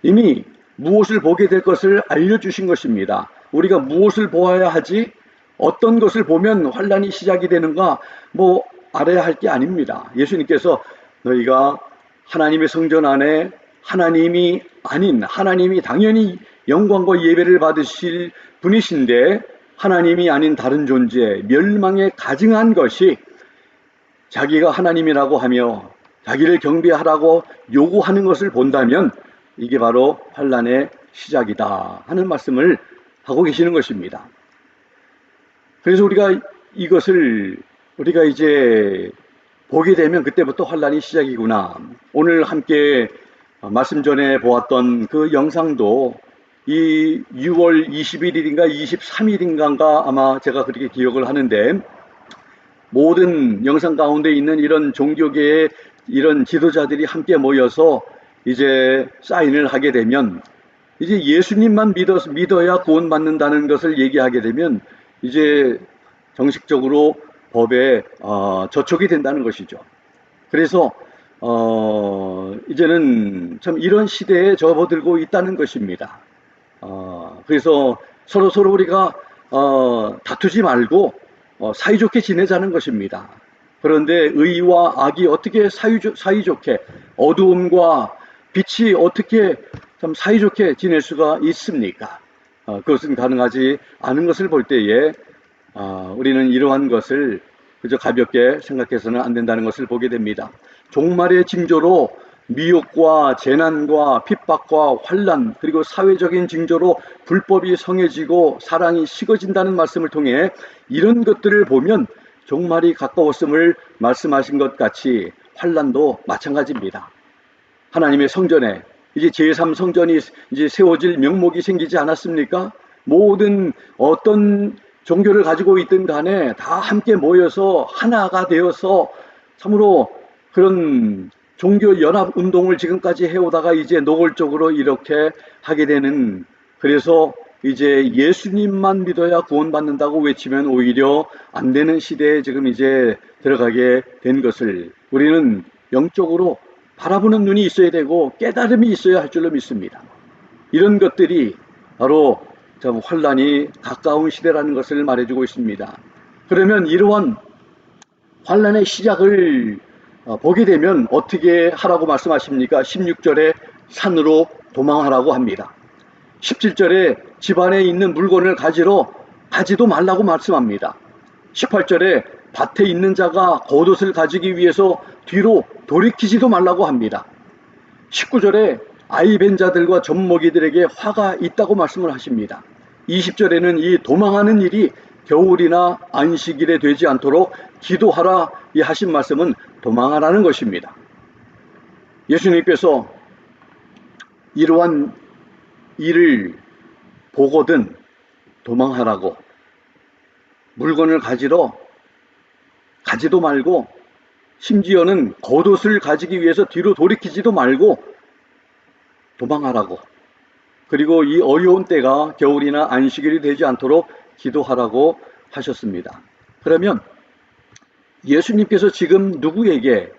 이미 무엇을 보게 될 것을 알려주신 것입니다. 우리가 무엇을 보아야 하지? 어떤 것을 보면 환난이 시작이 되는가? 알아야 할 게 아닙니다. 예수님께서 너희가 하나님의 성전 안에 하나님이 아닌, 하나님이 당연히 영광과 예배를 받으실 분이신데 하나님이 아닌 다른 존재, 멸망에 가증한 것이 자기가 하나님이라고 하며 자기를 경배하라고 요구하는 것을 본다면 이게 바로 환난의 시작이다 하는 말씀을 하고 계시는 것입니다. 그래서 우리가 이것을 우리가 이제 보게 되면 그때부터 환난이 시작이구나. 오늘 함께 말씀 전에 보았던 그 영상도 이 6월 21일인가 23일인가 아마 제가 그렇게 기억을 하는데, 모든 영상 가운데 있는 이런 종교계의 이런 지도자들이 함께 모여서 이제 사인을 하게 되면, 이제 예수님만 믿어야 구원받는다는 것을 얘기하게 되면 이제 정식적으로 법에 저촉이 된다는 것이죠. 그래서 이제는 참 이런 시대에 접어들고 있다는 것입니다. 그래서 서로 우리가 다투지 말고 사이좋게 지내자는 것입니다. 그런데 의와 악이 어떻게 사이좋게, 어두움과 빛이 어떻게 참 사이좋게 지낼 수가 있습니까? 그것은 가능하지 않은 것을 볼 때에 우리는 이러한 것을 그저 가볍게 생각해서는 안 된다는 것을 보게 됩니다. 종말의 징조로 미혹과 재난과 핍박과 환난, 그리고 사회적인 징조로 불법이 성해지고 사랑이 식어진다는 말씀을 통해 이런 것들을 보면 종말이 가까웠음을 말씀하신 것 같이 환난도 마찬가지입니다. 하나님의 성전에 이제 제3성전이 이제 세워질 명목이 생기지 않았습니까? 모든 어떤 종교를 가지고 있든 간에 다 함께 모여서 하나가 되어서 참으로 그런 종교 연합 운동을 지금까지 해오다가 이제 노골적으로 이렇게 하게 되는, 그래서 이제 예수님만 믿어야 구원받는다고 외치면 오히려 안 되는 시대에 지금 이제 들어가게 된 것을 우리는 영적으로 바라보는 눈이 있어야 되고 깨달음이 있어야 할 줄로 믿습니다. 이런 것들이 바로 참 환난이 가까운 시대라는 것을 말해주고 있습니다. 그러면 이러한 환난의 시작을 보게 되면 어떻게 하라고 말씀하십니까? 16절에 산으로 도망하라고 합니다. 17절에 집안에 있는 물건을 가지도 말라고 말씀합니다. 18절에 밭에 있는 자가 겉옷을 가지기 위해서 뒤로 돌이키지도 말라고 합니다. 19절에 아이 뵌 자들과 젖먹이들에게 화가 있다고 말씀을 하십니다. 20절에는 이 도망하는 일이 겨울이나 안식일에 되지 않도록 기도하라 이 하신 말씀은 도망하라는 것입니다. 예수님께서 이러한 일을 보거든 도망하라고, 물건을 가지도 말고 심지어는 겉옷을 가지기 위해서 뒤로 돌이키지도 말고 도망하라고, 그리고 이 어려운 때가 겨울이나 안식일이 되지 않도록 기도하라고 하셨습니다. 그러면 예수님께서 지금 누구에게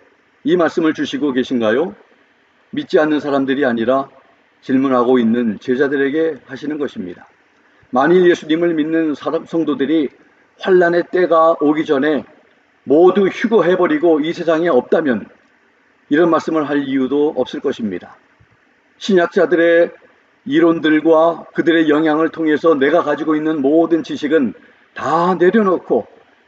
이 말씀을 주시고 계신가요? 믿지 않는 사람들이 아니라 질문하고 있는 제자들에게 하시는 것입니다. 만일 예수님을 믿는 성도들이 환난의 때가 오기 전에 모두 휴거해버리고 이 세상에 없다면 이런 말씀을 할 이유도 없을 것입니다. 신약자들의 이론들과 그들의 영향을 통해서 내가 가지고 있는 모든 지식은 다 내려놓고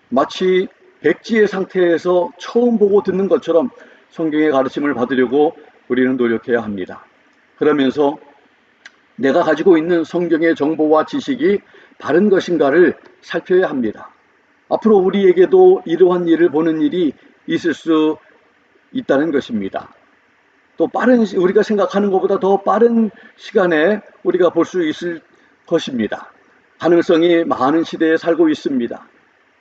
마치 백지의 상태에서 처음 보고 듣는 것처럼 성경의 가르침을 받으려고 우리는 노력해야 합니다. 그러면서 내가 가지고 있는 성경의 정보와 지식이 바른 것인가를 살펴야 합니다. 앞으로 우리에게도 이러한 일을 보는 일이 있을 수 있다는 것입니다. 또 우리가 생각하는 것보다 더 빠른 시간에 우리가 볼 수 있을 것입니다. 가능성이 많은 시대에 살고 있습니다.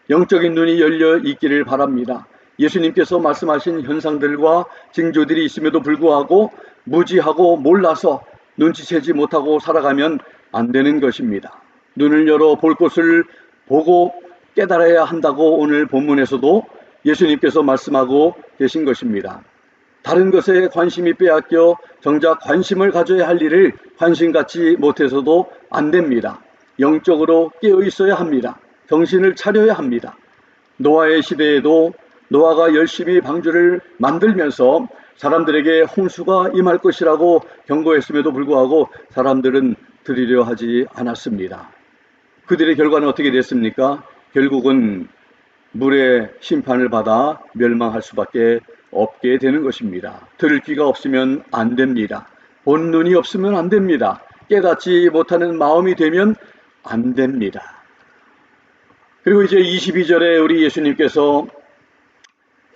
영적인 눈이 열려 있기를 바랍니다. 예수님께서 말씀하신 현상들과 징조들이 있음에도 불구하고 무지하고 몰라서 눈치채지 못하고 살아가면 안 되는 것입니다. 눈을 열어 볼 것을 보고 깨달아야 한다고 오늘 본문에서도 예수님께서 말씀하고 계신 것입니다. 다른 것에 관심이 빼앗겨 정작 관심을 가져야 할 일을 관심 갖지 못해서도 안 됩니다. 영적으로 깨어 있어야 합니다. 정신을 차려야 합니다. 노아의 시대에도 노아가 열심히 방주를 만들면서 사람들에게 홍수가 임할 것이라고 경고했음에도 불구하고 사람들은 들으려 하지 않았습니다. 그들의 결과는 어떻게 됐습니까? 결국은 물의 심판을 받아 멸망할 수밖에 없게 되는 것입니다. 들을 귀가 없으면 안 됩니다. 본 눈이 없으면 안 됩니다. 깨닫지 못하는 마음이 되면 안 됩니다. 그리고 이제 22절에 우리 예수님께서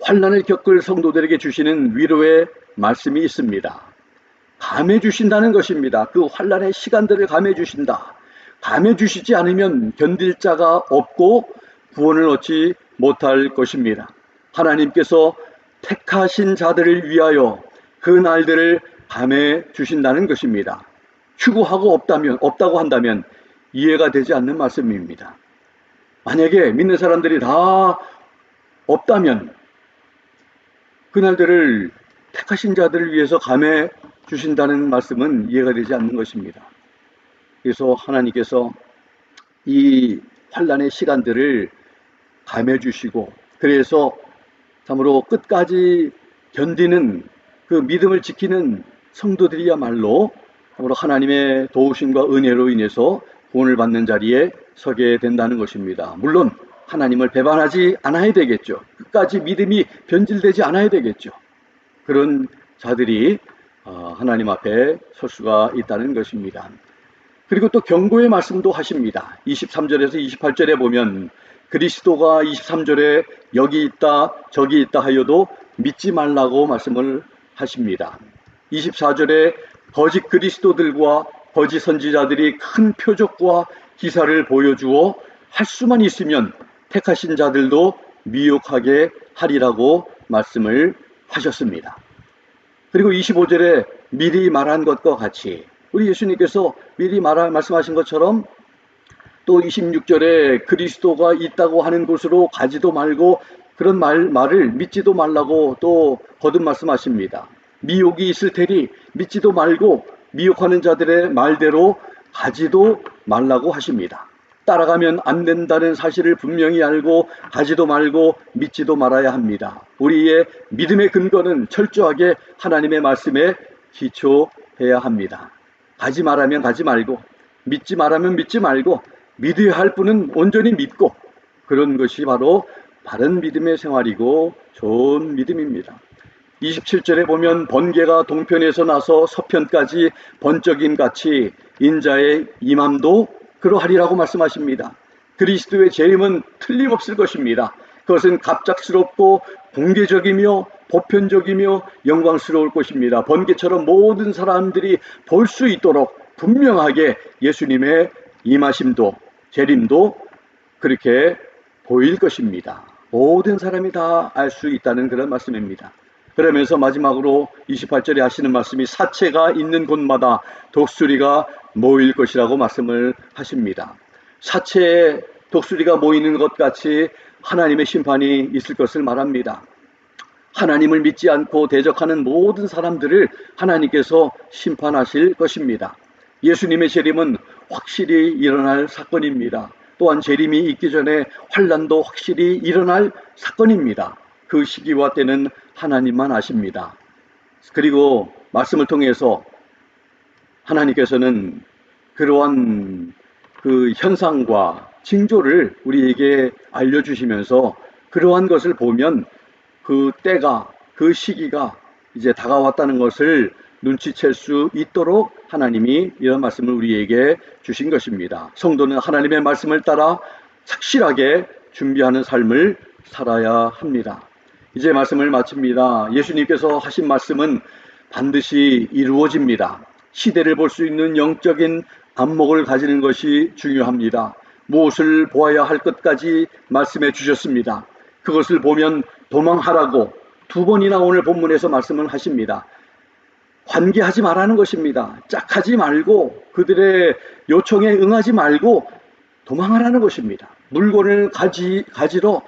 환난을 겪을 성도들에게 주시는 위로의 말씀이 있습니다. 감해 주신다는 것입니다. 그 환난의 시간들을 감해 주신다. 감해 주시지 않으면 견딜 자가 없고 구원을 얻지 못할 것입니다. 하나님께서 택하신 자들을 위하여 그 날들을 감해 주신다는 것입니다. 추구하고 없다고 한다면 이해가 되지 않는 말씀입니다. 만약에 믿는 사람들이 다 없다면 그날들을 택하신 자들을 위해서 감해 주신다는 말씀은 이해가 되지 않는 것입니다. 그래서 하나님께서 이 환난의 시간들을 감해 주시고, 그래서 참으로 끝까지 견디는 그 믿음을 지키는 성도들이야말로 참으로 하나님의 도우심과 은혜로 인해서 구원을 받는 자리에 서게 된다는 것입니다. 물론 하나님을 배반하지 않아야 되겠죠. 끝까지 믿음이 변질되지 않아야 되겠죠. 그런 자들이 하나님 앞에 설 수가 있다는 것입니다. 그리고 또 경고의 말씀도 하십니다. 23절에서 28절에 보면 그리스도가 23절에 여기 있다 저기 있다 하여도 믿지 말라고 말씀을 하십니다. 24절에 거짓 그리스도들과 거짓 선지자들이 큰 표적과 기사를 보여주어 할 수만 있으면 택하신 자들도 미혹하게 하리라고 말씀을 하셨습니다. 그리고 25절에 미리 말한 것과 같이 우리 예수님께서 미리 말씀하신 것처럼 또 26절에 그리스도가 있다고 하는 곳으로 가지도 말고 그런 말을 믿지도 말라고 또 거듭 말씀하십니다. 미혹이 있을 테니 믿지도 말고 미혹하는 자들의 말대로 가지도 말라고 하십니다. 따라가면 안 된다는 사실을 분명히 알고 가지도 말고 믿지도 말아야 합니다. 우리의 믿음의 근거는 철저하게 하나님의 말씀에 기초해야 합니다. 가지 말하면 가지 말고 믿지 말하면 믿지 말고 믿어야 할 분은 온전히 믿고, 그런 것이 바로 바른 믿음의 생활이고 좋은 믿음입니다. 27절에 보면 번개가 동편에서 나서 서편까지 번쩍임 같이 인자의 임함도 그러하리라고 말씀하십니다. 그리스도의 재림은 틀림없을 것입니다. 그것은 갑작스럽고 공개적이며 보편적이며 영광스러울 것입니다. 번개처럼 모든 사람들이 볼 수 있도록 분명하게 예수님의 임하심도 재림도 그렇게 보일 것입니다. 모든 사람이 다 알 수 있다는 그런 말씀입니다. 그러면서 마지막으로 28절에 하시는 말씀이 사체가 있는 곳마다 독수리가 모일 것이라고 말씀을 하십니다. 사체에 독수리가 모이는 것 같이 하나님의 심판이 있을 것을 말합니다. 하나님을 믿지 않고 대적하는 모든 사람들을 하나님께서 심판하실 것입니다. 예수님의 재림은 확실히 일어날 사건입니다. 또한 재림이 있기 전에 환난도 확실히 일어날 사건입니다. 그 시기와 때는 하나님만 아십니다. 그리고 말씀을 통해서 하나님께서는 그러한 그 현상과 징조를 우리에게 알려주시면서 그러한 것을 보면 그 때가, 그 시기가 이제 다가왔다는 것을 눈치챌 수 있도록 하나님이 이런 말씀을 우리에게 주신 것입니다. 성도는 하나님의 말씀을 따라 착실하게 준비하는 삶을 살아야 합니다. 이제 말씀을 마칩니다. 예수님께서 하신 말씀은 반드시 이루어집니다. 시대를 볼 수 있는 영적인 안목을 가지는 것이 중요합니다. 무엇을 보아야 할 것까지 말씀해 주셨습니다. 그것을 보면 도망하라고 2번이나 오늘 본문에서 말씀을 하십니다. 관계하지 말라는 것입니다. 짝하지 말고 그들의 요청에 응하지 말고 도망하라는 것입니다. 물건을 가지러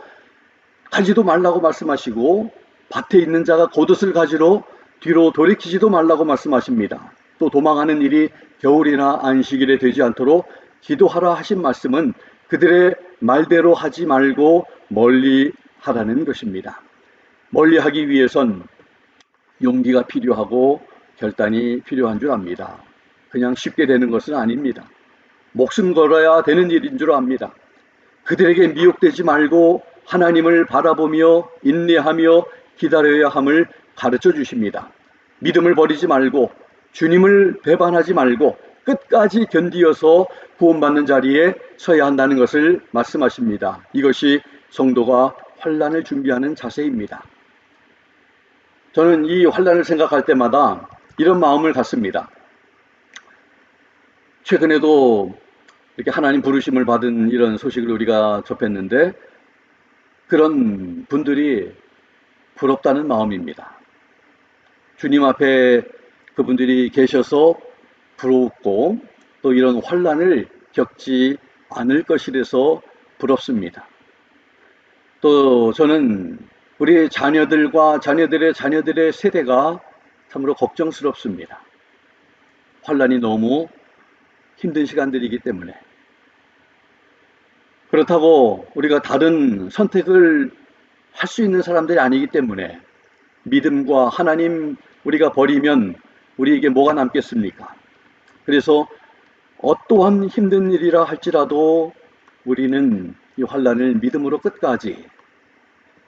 가지도 말라고 말씀하시고 밭에 있는 자가 겉옷을 가지러 뒤로 돌이키지도 말라고 말씀하십니다. 또 도망하는 일이 겨울이나 안식일에 되지 않도록 기도하라 하신 말씀은 그들의 말대로 하지 말고 멀리 하라는 것입니다. 멀리 하기 위해선 용기가 필요하고 결단이 필요한 줄 압니다. 그냥 쉽게 되는 것은 아닙니다. 목숨 걸어야 되는 일인 줄 압니다. 그들에게 미혹되지 말고 하나님을 바라보며 인내하며 기다려야 함을 가르쳐 주십니다. 믿음을 버리지 말고 주님을 배반하지 말고 끝까지 견디어서 구원받는 자리에 서야 한다는 것을 말씀하십니다. 이것이 성도가 환난을 준비하는 자세입니다. 저는 이 환난을 생각할 때마다 이런 마음을 갖습니다. 최근에도 이렇게 하나님 부르심을 받은 이런 소식을 우리가 접했는데 그런 분들이 부럽다는 마음입니다. 주님 앞에 그분들이 계셔서 부럽고 또 이런 환난을 겪지 않을 것이라서 부럽습니다. 또 저는 우리 자녀들과 자녀들의 세대가 참으로 걱정스럽습니다. 환난이 너무 힘든 시간들이기 때문에. 그렇다고 우리가 다른 선택을 할 수 있는 사람들이 아니기 때문에 믿음과 하나님 우리가 버리면 우리에게 뭐가 남겠습니까? 그래서 어떠한 힘든 일이라 할지라도 우리는 이 환난을 믿음으로 끝까지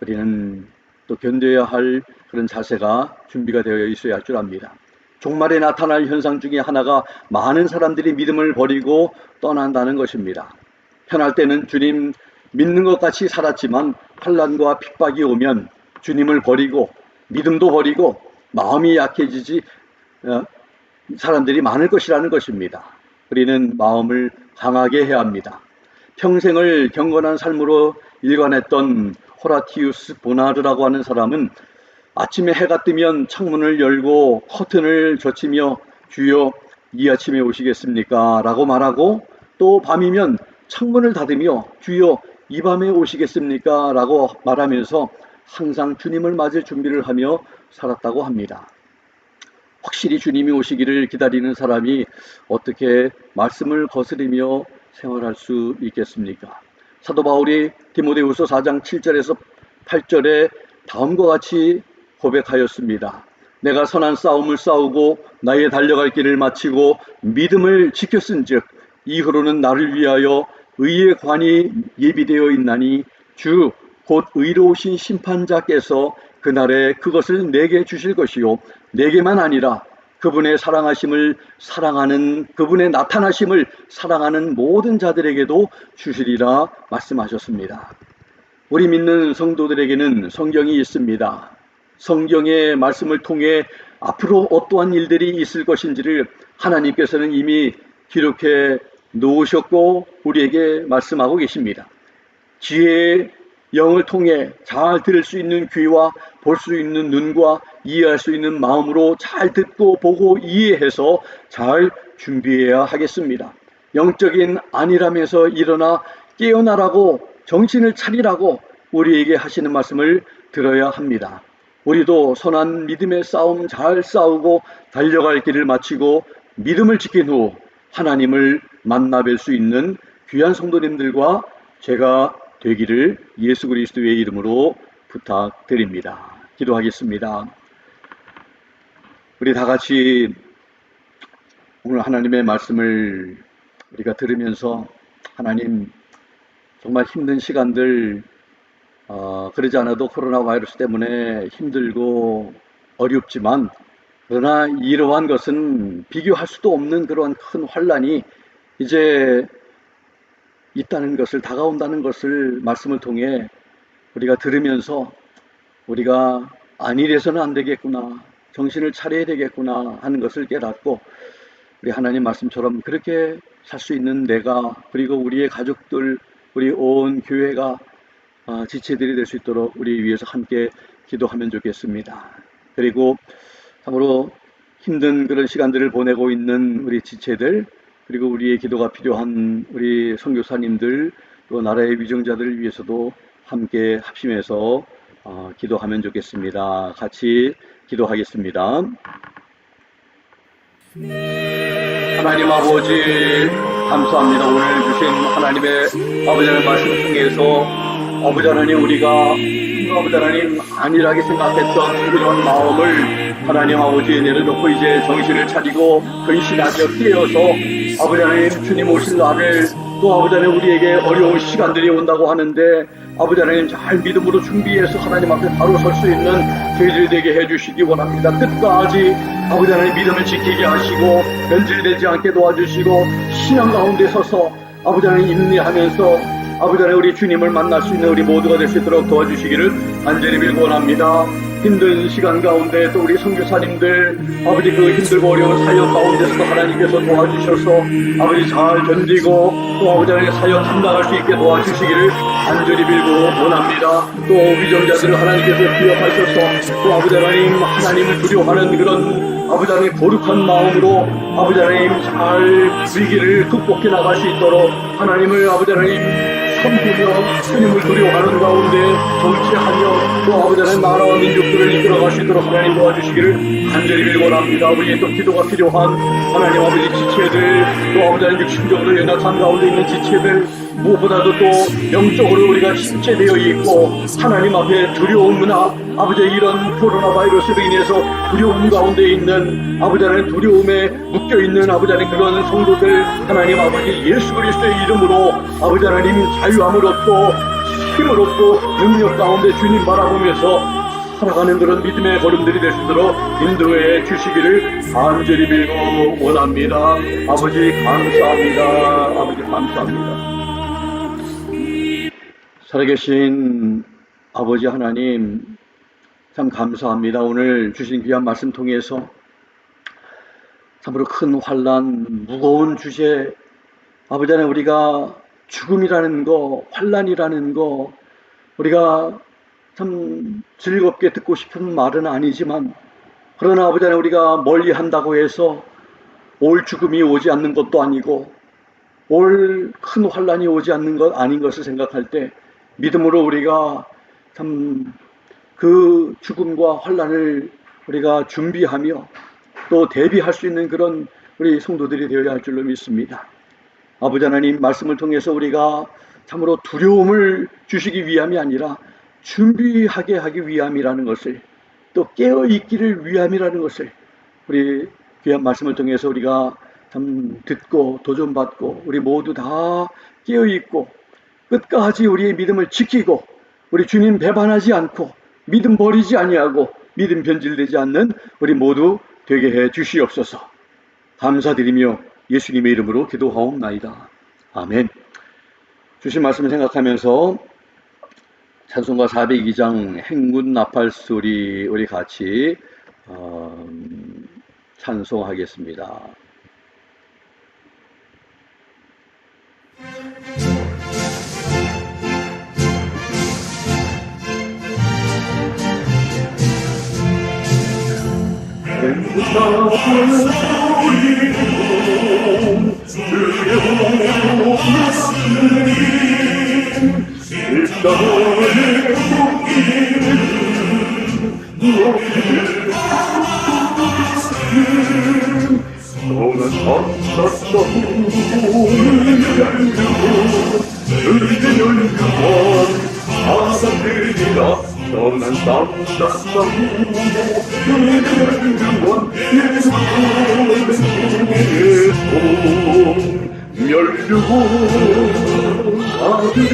우리는 또 견뎌야 할 그런 자세가 준비가 되어 있어야 할 줄 압니다. 종말에 나타날 현상 중에 하나가 많은 사람들이 믿음을 버리고 떠난다는 것입니다. 편할 때는 주님 믿는 것 같이 살았지만 환난과 핍박이 오면 주님을 버리고 믿음도 버리고 마음이 약해지지 사람들이 많을 것이라는 것입니다. 우리는 마음을 강하게 해야 합니다. 평생을 경건한 삶으로 일관했던 호라티우스 보나르라고 하는 사람은 아침에 해가 뜨면 창문을 열고 커튼을 젖히며 주여 이 아침에 오시겠습니까? 라고 말하고 또 밤이면 창문을 닫으며 주여 이 밤에 오시겠습니까? 라고 말하면서 항상 주님을 맞을 준비를 하며 살았다고 합니다. 확실히 주님이 오시기를 기다리는 사람이 어떻게 말씀을 거스리며 생활할 수 있겠습니까? 사도 바울이 디모데후서 4장 7절에서 8절에 다음과 같이 고백하였습니다. 내가 선한 싸움을 싸우고 나의 달려갈 길을 마치고 믿음을 지켰은즉 이후로는 나를 위하여 의의 관이 예비되어 있나니 주 곧 의로우신 심판자께서 그날에 그것을 내게 주실 것이요 내게만 아니라 그분의 사랑하심을 사랑하는 그분의 나타나심을 사랑하는 모든 자들에게도 주시리라 말씀하셨습니다. 우리 믿는 성도들에게는 성경이 있습니다. 성경의 말씀을 통해 앞으로 어떠한 일들이 있을 것인지를 하나님께서는 이미 기록해 놓으셨고 우리에게 말씀하고 계십니다. 지혜의 영을 통해 잘 들을 수 있는 귀와 볼 수 있는 눈과 이해할 수 있는 마음으로 잘 듣고 보고 이해해서 잘 준비해야 하겠습니다. 영적인 안일함에서 일어나 깨어나라고 정신을 차리라고 우리에게 하시는 말씀을 들어야 합니다. 우리도 선한 믿음의 싸움 잘 싸우고 달려갈 길을 마치고 믿음을 지킨 후 하나님을 만나 뵐 수 있는 귀한 성도님들과 제가 되기를 예수 그리스도의 이름으로 부탁드립니다. 기도하겠습니다. 우리 다 같이 오늘 하나님의 말씀을 우리가 들으면서 하나님 정말 힘든 시간들 그러지 않아도 코로나 바이러스 때문에 힘들고 어렵지만 그러나 이러한 것은 비교할 수도 없는 그런 큰 환난이 이제 있다는 것을 다가온다는 것을 말씀을 통해 우리가 들으면서 우리가 안일해서는 안 되겠구나 정신을 차려야 되겠구나 하는 것을 깨닫고 우리 하나님 말씀처럼 그렇게 살 수 있는 내가 그리고 우리의 가족들 우리 온 교회가 지체들이 될 수 있도록 우리 위해서 함께 기도하면 좋겠습니다. 그리고 참으로 힘든 그런 시간들을 보내고 있는 우리 지체들 그리고 우리의 기도가 필요한 우리 선교사님들 또 나라의 위정자들을 위해서도 함께 합심해서 기도하면 좋겠습니다. 같이 기도하겠습니다. 하나님 아버지 감사합니다. 오늘 주신 하나님의 아버지 하나님의 말씀 통해서 아버지 하나님 우리가 아버지 하나님 안일하게 생각했던 이런 마음을 하나님 아버지에 내려놓고 이제 정신을 차리고 근신하며 깨어서 아버지 하나님 주님 오실 날을 또 아버지 하나님 우리에게 어려운 시간들이 온다고 하는데 아버지 하나님 잘 믿음으로 준비해서 하나님 앞에 바로 설 수 있는 저희들이 되게 해주시기 원합니다. 끝까지 아버지 하나님 믿음을 지키게 하시고 변질되지 않게 도와주시고 신앙 가운데 서서 아버지 하나님 인내하면서 아버지 하나님 우리 주님을 만날 수 있는 우리 모두가 될 수 있도록 도와주시기를 간절히 빌고 원합니다. 힘든 시간 가운데 또 우리 선교사님들 아버지 그 힘들고 어려운 사역 가운데서도 하나님께서 도와주셔서 아버지 잘 견디고 또 아버지 하나님 사역 감당할 수 있게 도와주시기를 간절히 빌고 원합니다. 또 위정자들을 하나님께서 기억하셔서 또 아버지 하나님 하나님을 두려워하는 그런 아버지 하나님 거룩한 마음으로 아버지 하나님 잘 위기를 극복해 나갈 수 있도록 하나님을 아버지 하나님 섬기며 주님을 두려워하는 가운데 정치하며 또 아버지 하나님 나라와 민족들을 이끌어갈 수 있도록 하나님 도와주시기를 간절히 빌고 합니다. 우리의 또 기도가 필요한 하나님 아버지 지체들 또 아버지 하나님 육신적으로 연약한 가운데 있는 지체들 무엇보다도 또 영적으로 우리가 침체되어 있고 하나님 앞에 두려움이나 아버지 이런 코로나 바이러스로 인해서 두려움 가운데 있는 아버지 하나님 두려움에 묶여있는 아버지 하나님 그런 성도들 하나님 아버지 예수 그리스도의 이름으로 아버지 하나님 자유함을 얻고 힘을 얻고 능력 가운데 주님 바라보면서 살아가는 그런 믿음의 걸음들이 될 수 있도록 인도해 주시기를 간절히 빌고 원합니다. 아버지 감사합니다. 아버지 감사합니다. 살아계신 아버지 하나님 참 감사합니다. 오늘 주신 귀한 말씀 통해서 참으로 큰 환난, 무거운 주제 아버지 하나님 우리가 죽음이라는 거, 환난이라는 거 우리가 참 즐겁게 듣고 싶은 말은 아니지만 그러나 아버지 하나님 우리가 멀리 한다고 해서 올 죽음이 오지 않는 것도 아니고 올 큰 환난이 오지 않는 것 아닌 것을 생각할 때 믿음으로 우리가 참 그 죽음과 환난을 우리가 준비하며 또 대비할 수 있는 그런 우리 성도들이 되어야 할 줄로 믿습니다. 아버지 하나님 말씀을 통해서 우리가 참으로 두려움을 주시기 위함이 아니라 준비하게 하기 위함이라는 것을 또 깨어있기를 위함이라는 것을 우리 귀한 말씀을 통해서 우리가 참 듣고 도전받고 우리 모두 다 깨어있고 끝까지 우리의 믿음을 지키고 우리 주님 배반하지 않고 믿음 버리지 아니하고 믿음 변질되지 않는 우리 모두 되게 해 주시옵소서. 감사드리며 예수님의 이름으로 기도하옵나이다. 아멘. 주신 말씀을 생각하면서 찬송가 402장 행군 나팔 소리 우리 같이 찬송하겠습니다. 떠난 멸류고 아들이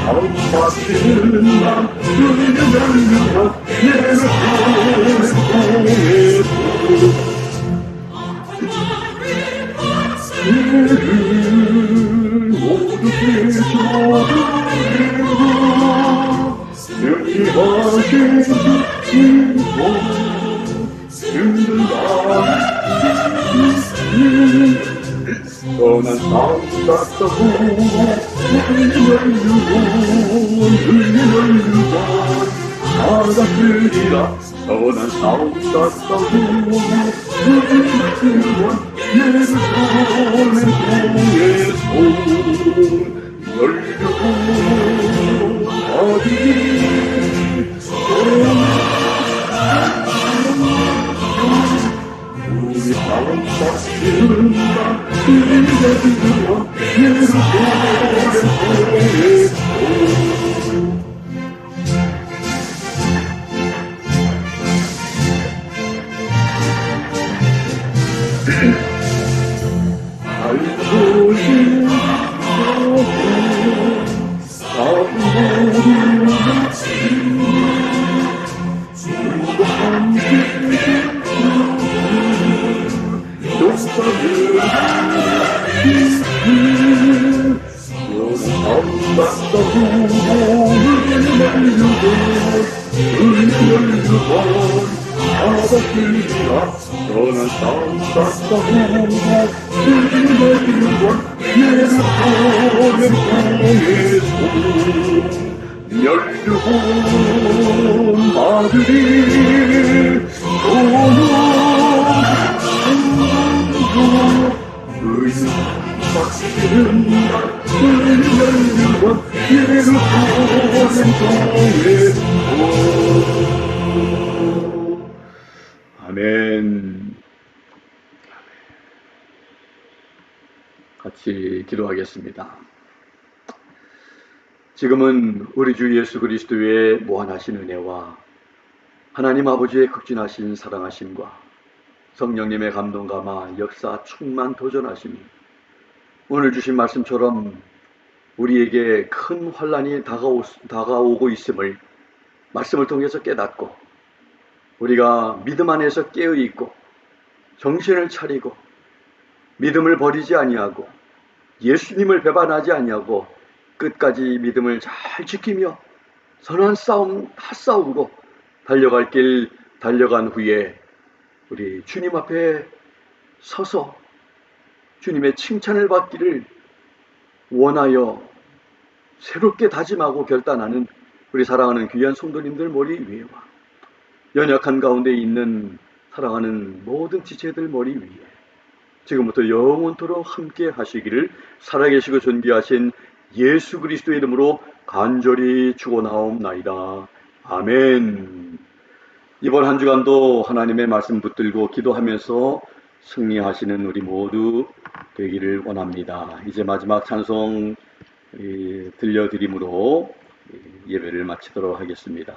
아빠는 나 멸류고 떠난 사람 같다고 알아들이라 떠난 사람 같다고 예를 손에 열려고 아들이 우리 사랑 받는다 이제는 아멘. 같이 기도하겠습니다. 지금은 우리 주 예수 그리스도의 무한하신 은혜와 하나님 아버지의 극진하신 사랑하심과 성령님의 감동 감화 역사 충만 도전하심이 오늘 주신 말씀처럼 우리에게 큰 환난이 다가오고 있음을 말씀을 통해서 깨닫고 우리가 믿음 안에서 깨어있고 정신을 차리고 믿음을 버리지 아니하고 예수님을 배반하지 아니하고 끝까지 믿음을 잘 지키며 선한 싸움 다 싸우고 달려갈 길 달려간 후에 우리 주님 앞에 서서 주님의 칭찬을 받기를 원하여 새롭게 다짐하고 결단하는 우리 사랑하는 귀한 성도님들 머리 위에와 연약한 가운데 있는 사랑하는 모든 지체들 머리 위에 지금부터 영원토록 함께 하시기를 살아계시고 존귀하신 예수 그리스도의 이름으로 간절히 축원하옵나이다. 아멘. 이번 한 주간도 하나님의 말씀 붙들고 기도하면서 승리하시는 우리 모두 되기를 원합니다. 이제 마지막 찬송 들려드림으로 예배를 마치도록 하겠습니다.